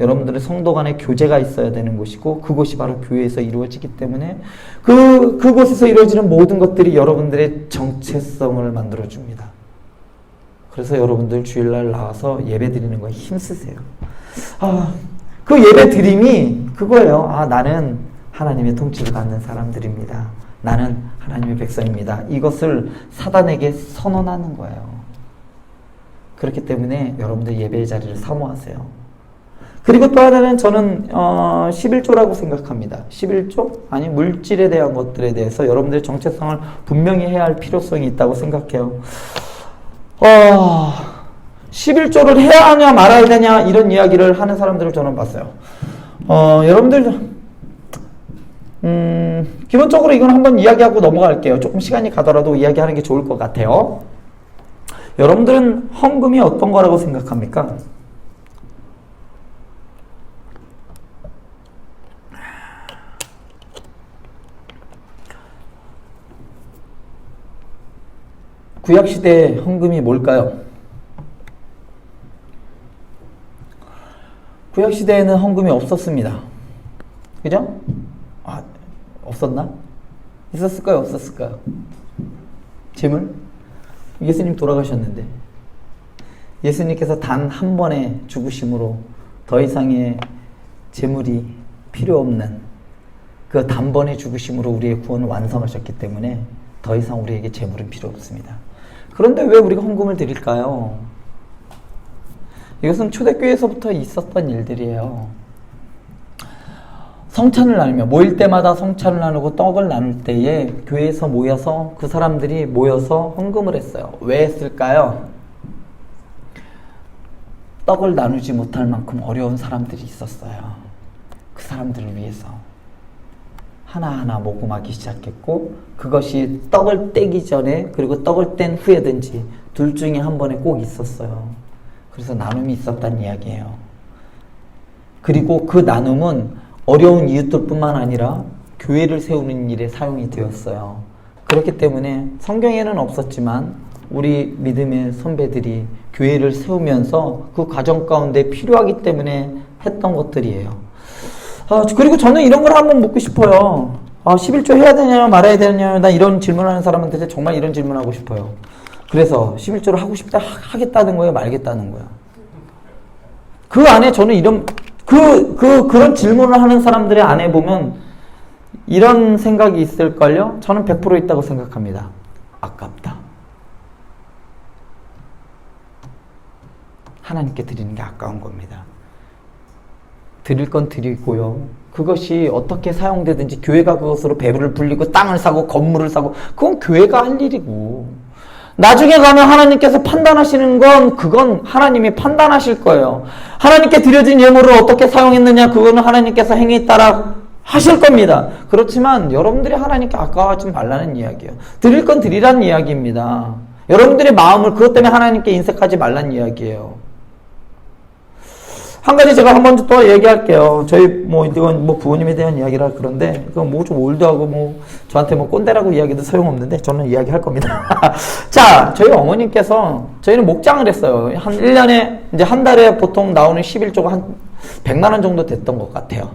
여러분들의 성도 간의 교제가 있어야 되는 곳이고, 그곳이 바로 교회에서 이루어지기 때문에 그곳에서 이루어지는 모든 것들이 여러분들의 정체성을 만들어줍니다. 그래서 여러분들 주일날 나와서 예배 드리는 거에 힘쓰세요. 그 예배 드림이 그거예요. 나는 하나님의 통치를 받는 사람들입니다. 나는 하나님의 백성입니다. 이것을 사단에게 선언하는 거예요. 그렇기 때문에 여러분들 예배의 자리를 사모하세요. 그리고 또 하나는 저는 11조라고 생각합니다. 11조? 아니, 물질에 대한 것들에 대해서 여러분들의 정체성을 분명히 해야 할 필요성이 있다고 생각해요. 11조를 해야 하냐 말아야 되냐 이런 이야기를 하는 사람들을 저는 봤어요. 여러분들 기본적으로 이건 한번 이야기하고 넘어갈게요. 조금 시간이 가더라도 이야기하는 게 좋을 것 같아요. 여러분들은 헌금이 어떤 거라고 생각합니까? 구약시대의 헌금이 뭘까요? 구약시대에는 헌금이 없었습니다. 그죠? 없었나? 있었을까요? 없었을까요? 재물? 예수님 돌아가셨는데 예수님께서 단 한 번의 죽으심으로 더 이상의 재물이 필요 없는 그 단번의 죽으심으로 우리의 구원을 완성하셨기 때문에 더 이상 우리에게 재물은 필요 없습니다. 그런데 왜 우리가 헌금을 드릴까요? 이것은 초대교회에서부터 있었던 일들이에요. 성찬을 나누며, 모일 때마다 성찬을 나누고 떡을 나눌 때에 교회에서 모여서 그 사람들이 모여서 헌금을 했어요. 왜 했을까요? 떡을 나누지 못할 만큼 어려운 사람들이 있었어요. 그 사람들을 위해서 하나하나 모금하기 시작했고, 그것이 떡을 떼기 전에 그리고 떡을 뗀 후에든지 둘 중에 한 번에 꼭 있었어요. 그래서 나눔이 있었다는 이야기예요. 그리고 그 나눔은 어려운 이웃들 뿐만 아니라 교회를 세우는 일에 사용이 되었어요. 그렇기 때문에 성경에는 없었지만 우리 믿음의 선배들이 교회를 세우면서 그 과정 가운데 필요하기 때문에 했던 것들이에요. 그리고 저는 이런 걸 한번 묻고 싶어요. 11조 해야 되냐 말아야 되냐, 나 이런 질문하는 사람한테 정말 이런 질문하고 싶어요. 그래서 11조를 하고 싶다 하겠다는 거예요, 말겠다는 거예요? 그 안에 저는 이런 그런 질문을 하는 사람들의 안에 보면 이런 생각이 있을걸요? 저는 100% 있다고 생각합니다. 아깝다. 하나님께 드리는 게 아까운 겁니다. 드릴 건 드리고요. 그것이 어떻게 사용되든지 교회가 그것으로 배부를 불리고 땅을 사고 건물을 사고 그건 교회가 할 일이고, 나중에 가면 하나님께서 판단하시는 건 그건 하나님이 판단하실 거예요. 하나님께 드려진 예물을 어떻게 사용했느냐, 그거는 하나님께서 행위에 따라 하실 겁니다. 그렇지만 여러분들이 하나님께 아까워하지 말라는 이야기예요. 드릴 건 드리라는 이야기입니다. 여러분들의 마음을 그것 때문에 하나님께 인색하지 말라는 이야기예요. 한 가지 제가 한 번 더 얘기할게요. 저희 이건 부모님에 대한 이야기라 그런데 그건 좀 올드하고 저한테 꼰대라고 이야기도 소용없는데 저는 이야기할 겁니다. 자, 저희 어머님께서, 저희는 목장을 했어요. 한 1년에 이제 한 달에 보통 나오는 11조가 한 100만 원 정도 됐던 것 같아요.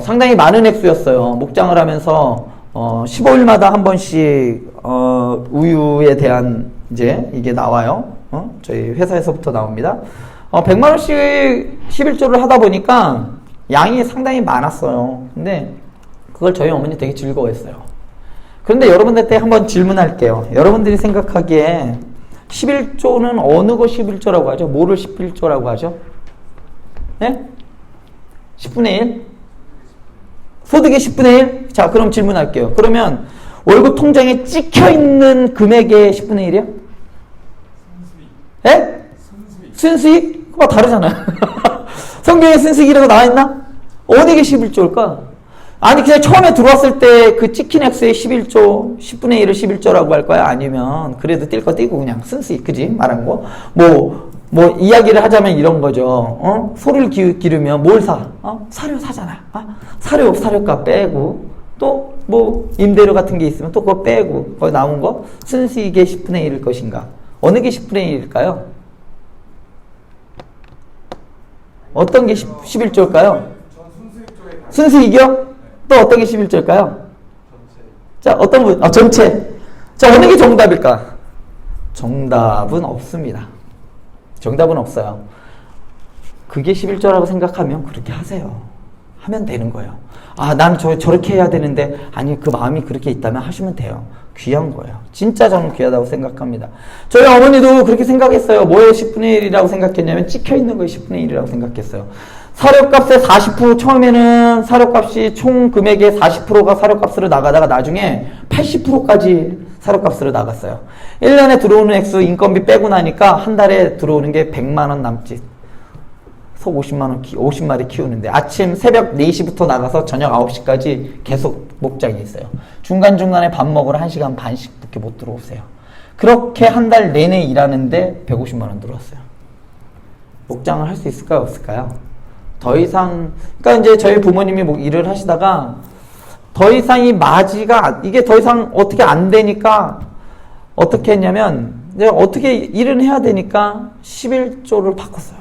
상당히 많은 액수였어요. 목장을 하면서 15일마다 한 번씩 우유에 대한 이제 이게 나와요. 저희 회사에서부터 나옵니다. 100만 원씩 11조를 하다 보니까 양이 상당히 많았어요. 근데 그걸 저희 어머니 되게 즐거워했어요. 그런데 여러분들한테 한번 질문할게요. 여러분들이 생각하기에 11조는 어느 거 11조라고 하죠? 뭐를 11조라고 하죠? 네? 10분의 1? 소득의 10분의 1? 자, 그럼 질문할게요. 그러면 월급 통장에 찍혀있는 금액의 10분의 1이요? 예? 순수익? 그거 다르잖아요. 성경에 순수익이라고 나와있나? 어느 게 11조일까? 아니, 그냥 처음에 들어왔을 때 그 찍힌 액수의 11조, 10분의 1을 11조라고 할 거야? 아니면, 그래도 뛸 거 띄고 그냥 순수익, 그지? 말한 거. 이야기를 하자면 이런 거죠. 소를 기르면 뭘 사? 사료 사잖아. 사료값 빼고, 또, 임대료 같은 게 있으면 또 그거 빼고, 거기 나온 거, 순수익의 10분의 1일 것인가? 어느 게 10분의 1일까요? 어떤 게 11조일까요? 순수익이요? 또 어떤 게 11조일까요? 자, 어떤 분? 전체. 자, 어느 게 정답일까? 정답은 없습니다. 정답은 없어요. 그게 11조라고 생각하면 그렇게 하세요. 하면 되는 거예요. 난 저렇게 해야 되는데, 아니, 그 마음이 그렇게 있다면 하시면 돼요. 귀한 거예요. 진짜 저는 귀하다고 생각합니다. 저희 어머니도 그렇게 생각했어요. 뭐에 10분의 1이라고 생각했냐면, 찍혀있는 거에 10분의 1이라고 생각했어요. 사료값의 40% 처음에는 사료값이 총 금액의 40%가 사료값으로 나가다가 나중에 80%까지 사료값으로 나갔어요. 1년에 들어오는 액수 인건비 빼고 나니까 한 달에 들어오는 게 100만 원 남짓. 소 50만 원, 50마리 키우는데 아침 새벽 4시부터 나가서 저녁 9시까지 계속 목장에 있어요. 중간중간에 밥 먹으러 1시간 반씩밖에 못 들어오세요. 그렇게 한 달 내내 일하는데 150만 원 들어왔어요. 목장을 할 수 있을까요? 없을까요? 더 이상, 그러니까 이제 저희 부모님이 일을 하시다가 더 이상 이게 더 이상 어떻게 안 되니까 어떻게 했냐면, 내가 어떻게 일은 해야 되니까 11조를 바꿨어요.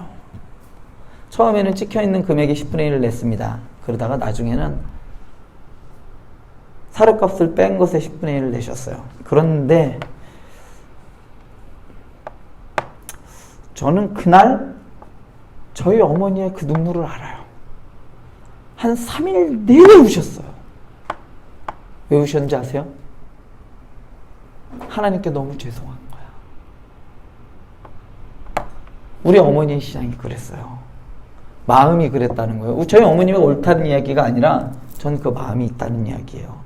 처음에는 찍혀있는 금액의 10분의 1을 냈습니다. 그러다가 나중에는 사료값을 뺀 것의 10분의 1을 내셨어요. 그런데 저는 그날 저희 어머니의 그 눈물을 알아요. 한 3일 내내 우셨어요. 왜 우셨는지 아세요? 하나님께 너무 죄송한 거야. 우리 어머니의 신앙이 그랬어요. 마음이 그랬다는 거예요. 저희 어머님이 옳다는 이야기가 아니라 전 그 마음이 있다는 이야기예요.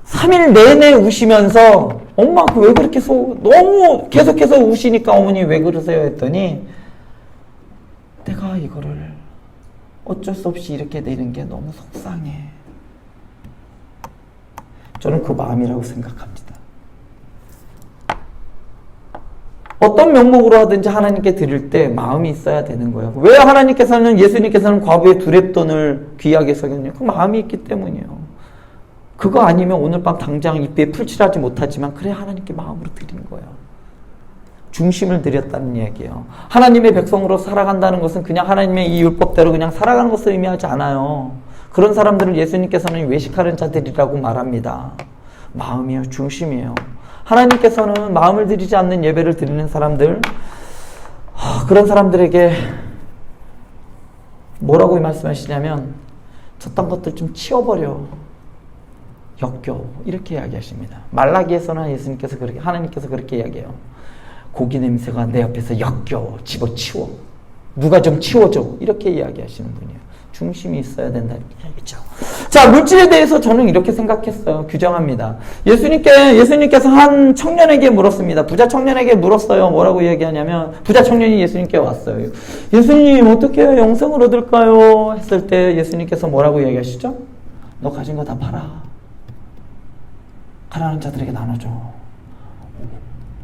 3일 내내 우시면서 엄마 왜 그렇게 너무 계속해서 우시니까 어머니 왜 그러세요? 했더니 내가 이거를 어쩔 수 없이 이렇게 내는 게 너무 속상해. 저는 그 마음이라고 생각합니다. 어떤 명목으로 하든지 하나님께 드릴 때 마음이 있어야 되는 거예요. 왜 예수님께서는 과부의 두렙돈을 귀하게 여겼냐? 그 마음이 있기 때문이에요. 그거 아니면 오늘 밤 당장 입에 풀칠하지 못하지만 그래 하나님께 마음으로 드린 거예요. 중심을 드렸다는 이야기예요. 하나님의 백성으로 살아간다는 것은 그냥 하나님의 이 율법대로 그냥 살아가는 것을 의미하지 않아요. 그런 사람들을 예수님께서는 외식하는 자들이라고 말합니다. 마음이에요. 중심이에요. 하나님께서는 마음을 들이지 않는 예배를 드리는 사람들, 그런 사람들에게 뭐라고 말씀하시냐면 저딴 것들 좀 치워버려. 역겨워. 이렇게 이야기하십니다. 말라기에서는 하나님께서 그렇게 이야기해요. 고기 냄새가 내 옆에서 역겨워. 집어치워. 누가 좀 치워줘. 이렇게 이야기하시는 분이에요. 중심이 있어야 된다는 얘기죠. 자, 물질에 대해서 저는 이렇게 생각했어요. 규정합니다. 예수님께서 한 청년에게 물었습니다. 부자 청년에게 물었어요. 뭐라고 이야기하냐면, 부자 청년이 예수님께 왔어요. 예수님, 어떻게 해야 영생을 얻을까요? 했을 때 예수님께서 뭐라고 이야기하시죠? 너 가진 거 다 팔아. 가난한 자들에게 나눠줘.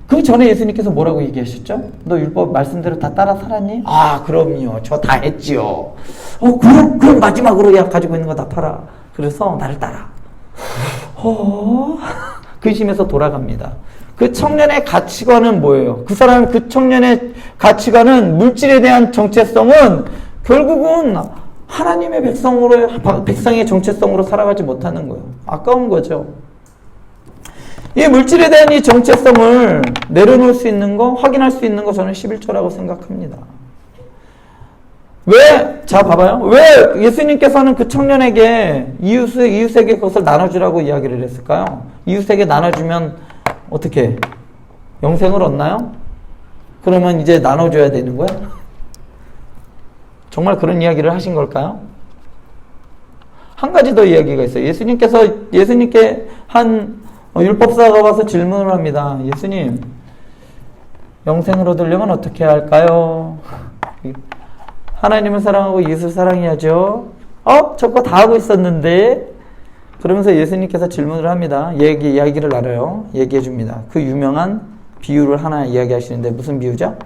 그 전에 예수님께서 뭐라고 얘기하셨죠? 너 율법 말씀대로 다 따라 살았니? 그럼요. 저 다 했지요. 그럼 마지막으로 가지고 있는 거 다 팔아. 그래서 나를 따라. 근심해서 돌아갑니다. 그 청년의 가치관은 뭐예요? 그 청년의 가치관은 물질에 대한 정체성은 결국은 하나님의 백성의 정체성으로 살아가지 못하는 거예요. 아까운 거죠. 이 물질에 대한 이 정체성을 내려놓을 수 있는 거, 확인할 수 있는 거 저는 11조라고 생각합니다. 왜? 자, 봐봐요. 왜 예수님께서는 그 청년에게 이웃에게 그것을 나눠주라고 이야기를 했을까요? 이웃에게 나눠주면 어떻게? 영생을 얻나요? 그러면 이제 나눠줘야 되는 거야? 정말 그런 이야기를 하신 걸까요? 한 가지 더 이야기가 있어요. 예수님께 한 율법사가 와서 질문을 합니다. 예수님, 영생을 얻으려면 어떻게 할까요? 하나님을 사랑하고 이웃을 사랑해야죠. 저거 다 하고 있었는데? 그러면서 예수님께서 질문을 합니다. 이야기를 나눠요. 얘기해 줍니다. 그 유명한 비유를 하나 이야기하시는데 무슨 비유죠?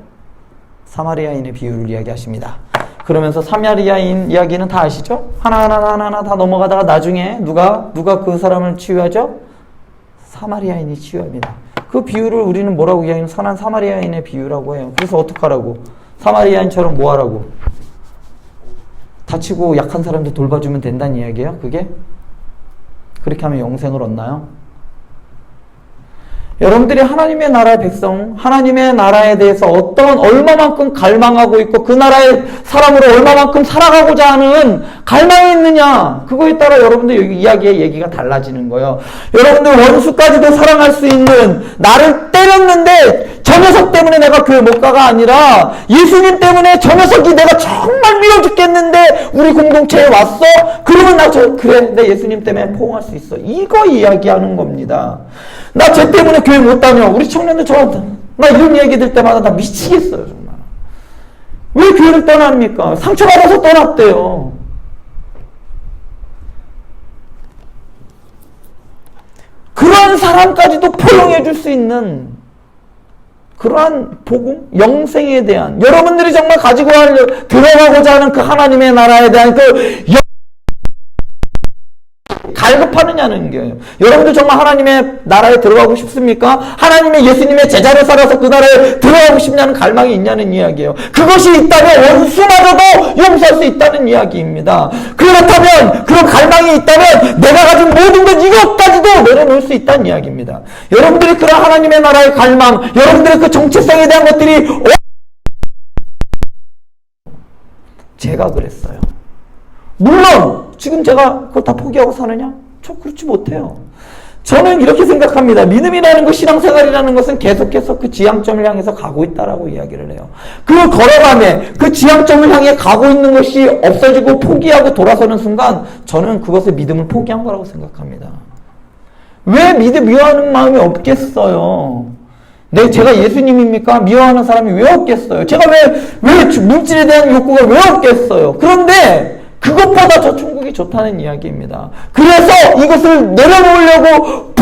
사마리아인의 비유를 이야기하십니다. 그러면서 사마리아인 이야기는 다 아시죠? 하나하나 다 넘어가다가 나중에 누가 그 사람을 치유하죠? 사마리아인이 치유합니다. 그 비유를 우리는 뭐라고 이야기하면 선한 사마리아인의 비유라고 해요. 그래서 어떡하라고? 사마리아인처럼 뭐 하라고? 다치고 약한 사람도 돌봐주면 된다는 이야기예요? 그게? 그렇게 하면 영생을 얻나요? 여러분들이 하나님의 나라의 백성, 하나님의 나라에 대해서 얼마만큼 갈망하고 있고 그 나라의 사람으로 얼마만큼 살아가고자 하는 갈망이 있느냐, 그거에 따라 여러분들 이야기의 얘기가 달라지는 거예요. 여러분들 원수까지도 사랑할 수 있는, 나를 때렸는데 저 녀석 때문에 내가 교회 못 가가 아니라 예수님 때문에 저 녀석이 내가 정말 미워 죽겠는데 우리 공동체에 왔어? 그러면 그래, 내 예수님 때문에 포옹할 수 있어. 이거 이야기하는 겁니다. 나 쟤 때문에 교회 못 다녀. 우리 청년들 나 이런 얘기 들 때마다 나 미치겠어요, 정말. 왜 교회를 떠납니까? 상처받아서 떠났대요. 그런 사람까지도 포용해 줄 수 있는 그러한 복음, 영생에 대한, 여러분들이 정말 들어가고자 하는 그 하나님의 나라에 대한 갈급하느냐는 거예요. 여러분들 정말 하나님의 나라에 들어가고 싶습니까? 하나님의 예수님의 제자로 살아서 그 나라에 들어가고 싶냐는 갈망이 있냐는 이야기예요. 그것이 있다면 원수마저도 용서할 수 있다는 이야기입니다. 그렇다면, 그런 갈망이 있다면 내가 가진 모든 것 이것까지도 내려놓을 수 있다는 이야기입니다. 여러분들이 그런 하나님의 나라의 갈망, 여러분들의 그 정체성에 대한 것들이 제가 그랬어요. 물론 지금 제가 그거 다 포기하고 사느냐? 저 그렇지 못해요. 저는 이렇게 생각합니다. 믿음이라는 것, 신앙생활이라는 것은 계속해서 그 지향점을 향해서 가고 있다라고 이야기를 해요. 그 걸어감에 그 지향점을 향해 가고 있는 것이 없어지고 포기하고 돌아서는 순간 저는 그것을 믿음을 포기한 거라고 생각합니다. 왜 미워하는 마음이 없겠어요? 제가 예수님입니까? 미워하는 사람이 왜 없겠어요? 제가 왜 물질에 대한 욕구가 왜 없겠어요? 그런데 그것보다 저 천국이 좋다는 이야기입니다. 그래서 이것을 내려놓으려고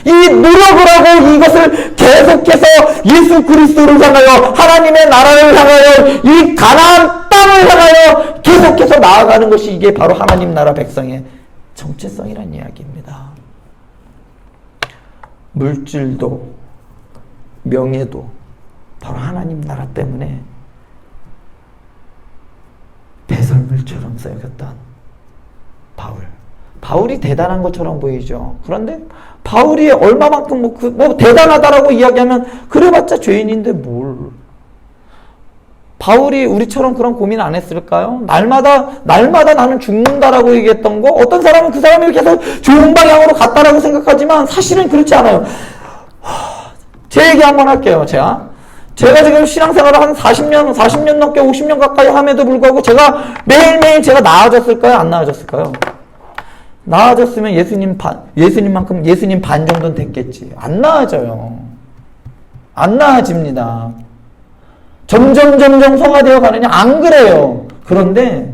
이 노력을 하고 이것을 계속해서 예수 그리스도를 향하여, 하나님의 나라를 향하여, 이 가나안 땅을 향하여 계속해서 나아가는 것이 이게 바로 하나님 나라 백성의 정체성이란 이야기입니다. 물질도 명예도 바로 하나님 나라 때문에 배설물처럼 쓰여졌던 바울이 대단한 것처럼 보이죠. 그런데 바울이 얼마만큼 대단하다라고 이야기하면 그래봤자 죄인인데 뭘. 바울이 우리처럼 그런 고민 안 했을까요? 날마다 나는 죽는다라고 얘기했던 거, 어떤 사람은 그 사람이 계속 좋은 방향으로 갔다라고 생각하지만 사실은 그렇지 않아요. 제 얘기 한번 할게요. 제가 지금 신앙생활을 한 40년 넘게 50년 가까이 함에도 불구하고 제가 매일매일 제가 나아졌을까요? 안 나아졌을까요? 나아졌으면 예수님만큼 예수님 반 정도는 됐겠지. 안 나아져요. 안 나아집니다. 점점 성화되어 가느냐? 안 그래요. 그런데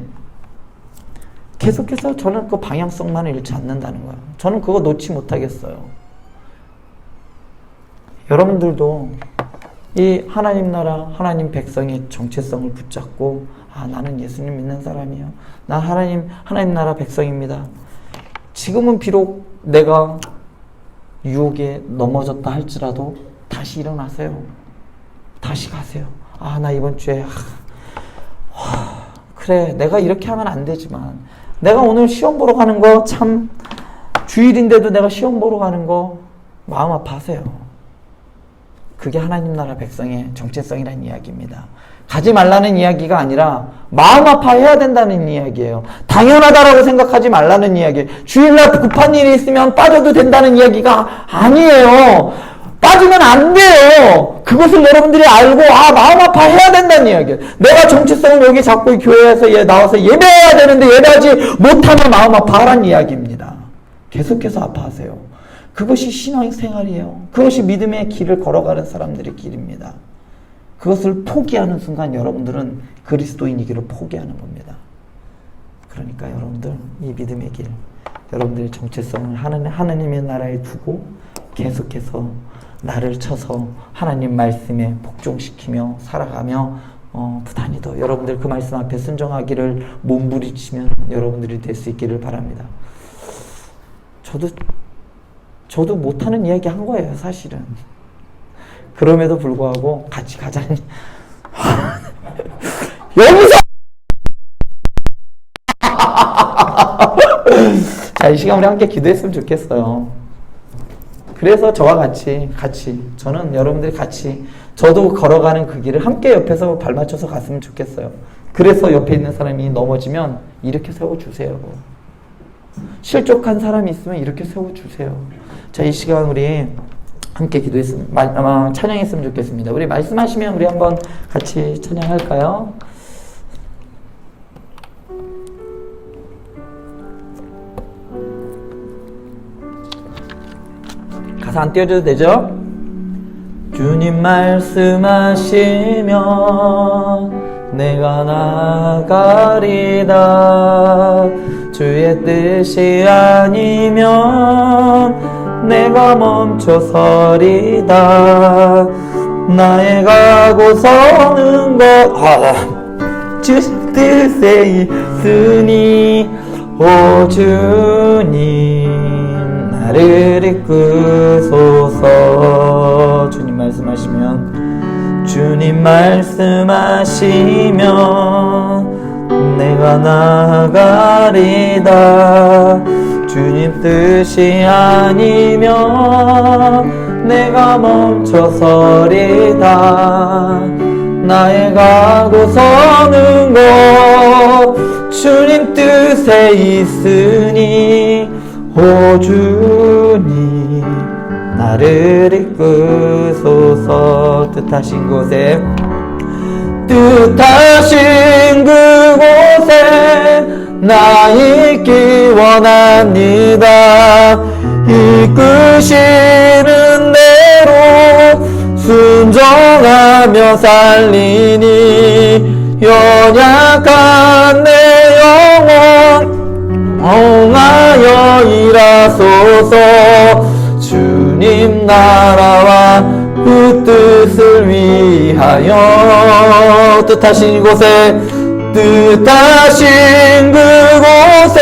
계속해서 저는 그 방향성만을 잃지 않는다는 거예요. 저는 그거 놓지 못하겠어요. 여러분들도 이 하나님 나라, 하나님 백성의 정체성을 붙잡고, 나는 예수님 믿는 사람이에요. 난 하나님 나라 백성입니다. 지금은 비록 내가 유혹에 넘어졌다 할지라도 다시 일어나세요. 다시 가세요. 나 이번 주에 그래, 내가 이렇게 하면 안 되지만 내가 오늘 시험 보러 가는 거 참 주일인데도 내가 시험 보러 가는 거 마음 아파하세요. 그게 하나님 나라 백성의 정체성이라는 이야기입니다. 가지 말라는 이야기가 아니라 마음 아파해야 된다는 이야기예요. 당연하다라고 생각하지 말라는 이야기예요. 주일날 급한 일이 있으면 빠져도 된다는 이야기가 아니에요. 빠지면 안 돼요. 그것을 여러분들이 알고 마음 아파해야 된다는 이야기예요. 내가 정체성을 여기 잡고 교회에서 나와서 예배해야 되는데 예배하지 못하면 마음 아파하라는 이야기입니다. 계속해서 아파하세요. 그것이 신앙생활이에요. 그것이 믿음의 길을 걸어가는 사람들의 길입니다. 그것을 포기하는 순간 여러분들은 그리스도인이기를 포기하는 겁니다. 그러니까 여러분들 이 믿음의 길, 여러분들의 정체성을 하나님의 나라에 두고 계속해서 나를 쳐서 하나님 말씀에 복종시키며 살아가며 부단히 더 여러분들 그 말씀 앞에 순종하기를 몸부림치면 여러분들이 될 수 있기를 바랍니다. 저도 못하는 이야기 한 거예요, 사실은. 그럼에도 불구하고 같이 가자니 여기서 자, 이 시간 우리 함께 기도했으면 좋겠어요. 그래서 저와 같이 저는 여러분들이 같이 저도 걸어가는 그 길을 함께 옆에서 발맞춰서 갔으면 좋겠어요. 그래서 옆에 있는 사람이 넘어지면 이렇게 세워주세요. 실족한 사람이 있으면 이렇게 세워주세요. 자, 이 시간 우리 함께 찬양했으면 좋겠습니다. 우리 말씀하시면 우리 한번 같이 찬양할까요? 가사 안 띄워줘도 되죠? 주님 말씀하시면 내가 나가리다. 주의 뜻이 아니면 내가 멈춰서리다. 나의 가고 서는 것 주 뜻에 있으니 오 주님 나를 이끄소서. 주님 말씀하시면 내가 나가리다. 주님 뜻이 아니면 내가 멈춰서리다. 나의 가고 서는 것 주님 뜻에 있으니 오 주님 나를 이끄소서. 뜻하신 그곳에 나 있기 원합니다. 이끄시는 대로 순종하며 살리니 연약한 내 영혼 엉하여 일하소서. 주님 나라와 그 뜻을 위하여 뜻하신 그곳에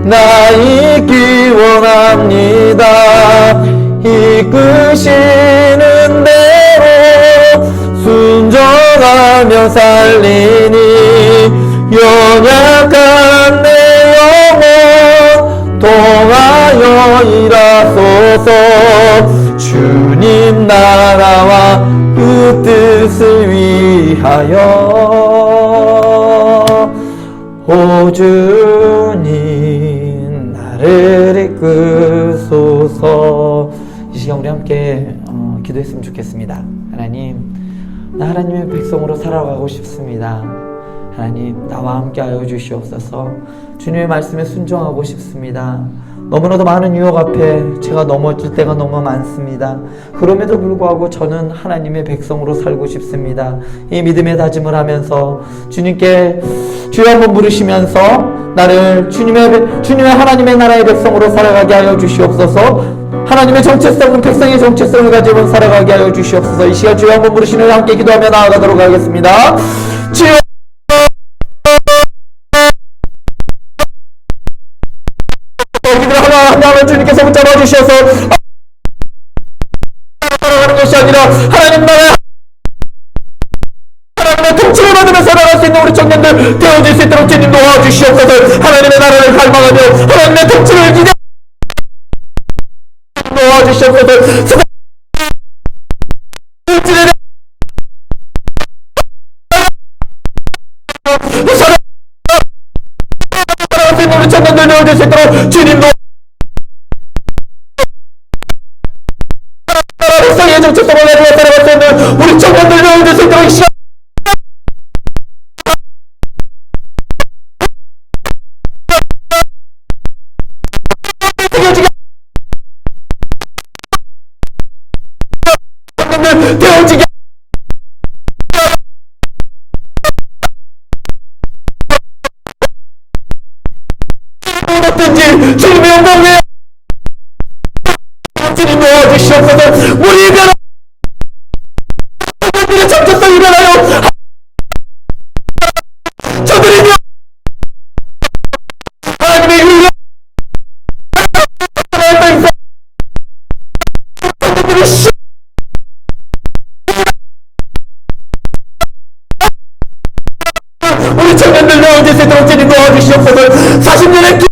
나 있기 원합니다. 이끄시는 대로 순종하며 살리니 연약한 내 영혼 통하여 일하소서. 주님 나라와 그 뜻을 위하여 오 주님 나를 이끄소서. 이 시간 우리 함께 기도했으면 좋겠습니다. 하나님, 나 하나님의 백성으로 살아가고 싶습니다. 하나님, 나와 함께 하여 주시옵소서. 주님의 말씀에 순종하고 싶습니다. 너무나도 많은 유혹 앞에 제가 넘어질 때가 너무 많습니다. 그럼에도 불구하고 저는 하나님의 백성으로 살고 싶습니다. 이 믿음의 다짐을 하면서 주님께 주여 한번 부르시면서 나를 주님의 하나님의 나라의 백성으로 살아가게 하여 주시옵소서. 하나님의 정체성은 백성의 정체성을 가지고 살아가게 하여 주시옵소서. 이 시간 주여 한번 부르시는 함께 기도하며 나아가도록 하겠습니다. 주여 하나님을 주님께서 붙잡아 주셔서 살아가는 것이 아니라 하나님 나라의 하나님의 통치를 받으며 살아갈 수 있는 우리 청년들 되어질 수 있도록 주님 도와주시옵소서. 하나님의 나라를 갈망하며 하나님의 통치를 주시옵소서. 우리 청년들 내어줄 수 있도록 주님도 세상의 정체성을 가지고 살아갈 수 있는 우리 청년들 내어줄 수 있도록 이 시간 되어지게 어떻든지 주님의 영광 위에 주님 도와주시옵소서. 우리 변화 청년들의 정체성이 변하여 저들이 하나님의 위에 청년들의 우리 청년들 내어줄 수 있도록 주님 도와주시옵소서. 40년의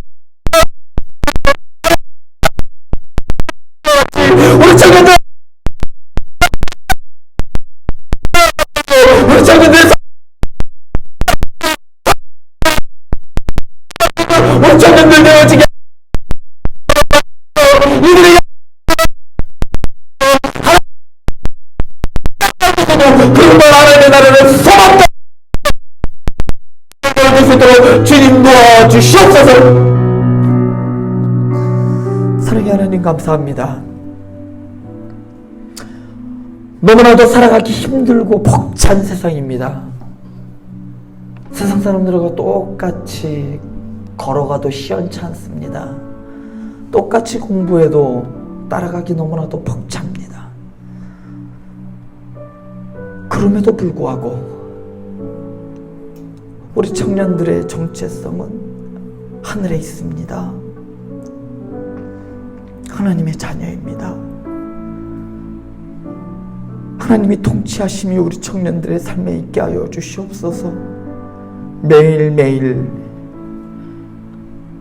우리 청년들 우리 청년들 우리 청년들 내어지게 이들에게 그런 말 하나님의 나라를 소망도 내어줄 수 있도록 주님 도와주시옵소서. 사랑의 하나님 감사합니다. 너무나도 살아가기 힘들고 벅찬 세상입니다. 세상 사람들과 똑같이 걸어가도 시원치 않습니다. 똑같이 공부해도 따라가기 너무나도 벅찹니다. 그럼에도 불구하고 우리 청년들의 정체성은 하늘에 있습니다. 하나님의 자녀입니다. 하나님이 통치하심이 우리 청년들의 삶에 있게 하여 주시옵소서. 매일매일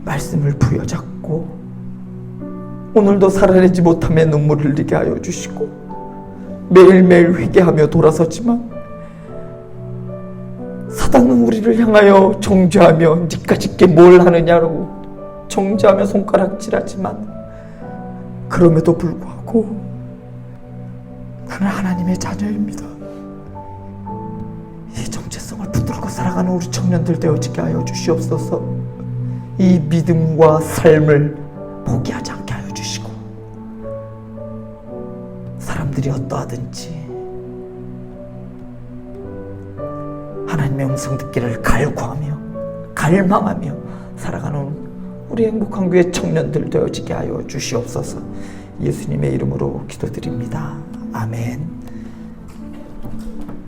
말씀을 부여잡고 오늘도 살아내지 못함에 눈물을 흘리게 하여 주시고 매일매일 회개하며 돌아서지만 사단은 우리를 향하여 정죄하며 니가 짓게 뭘 하느냐고 정죄하며 손가락질하지만 그럼에도 불구하고 나는 하나님의 자녀입니다. 이 정체성을 붙들고 살아가는 우리 청년들 되어지게 하여 주시옵소서. 이 믿음과 삶을 포기하지 않게 하여 주시고 사람들이 어떠하든지 하나님의 음성 듣기를 갈구하며 갈망하며 살아가는 우리 행복한 교회 청년들 되어지게 하여 주시옵소서. 예수님의 이름으로 기도드립니다. 아멘.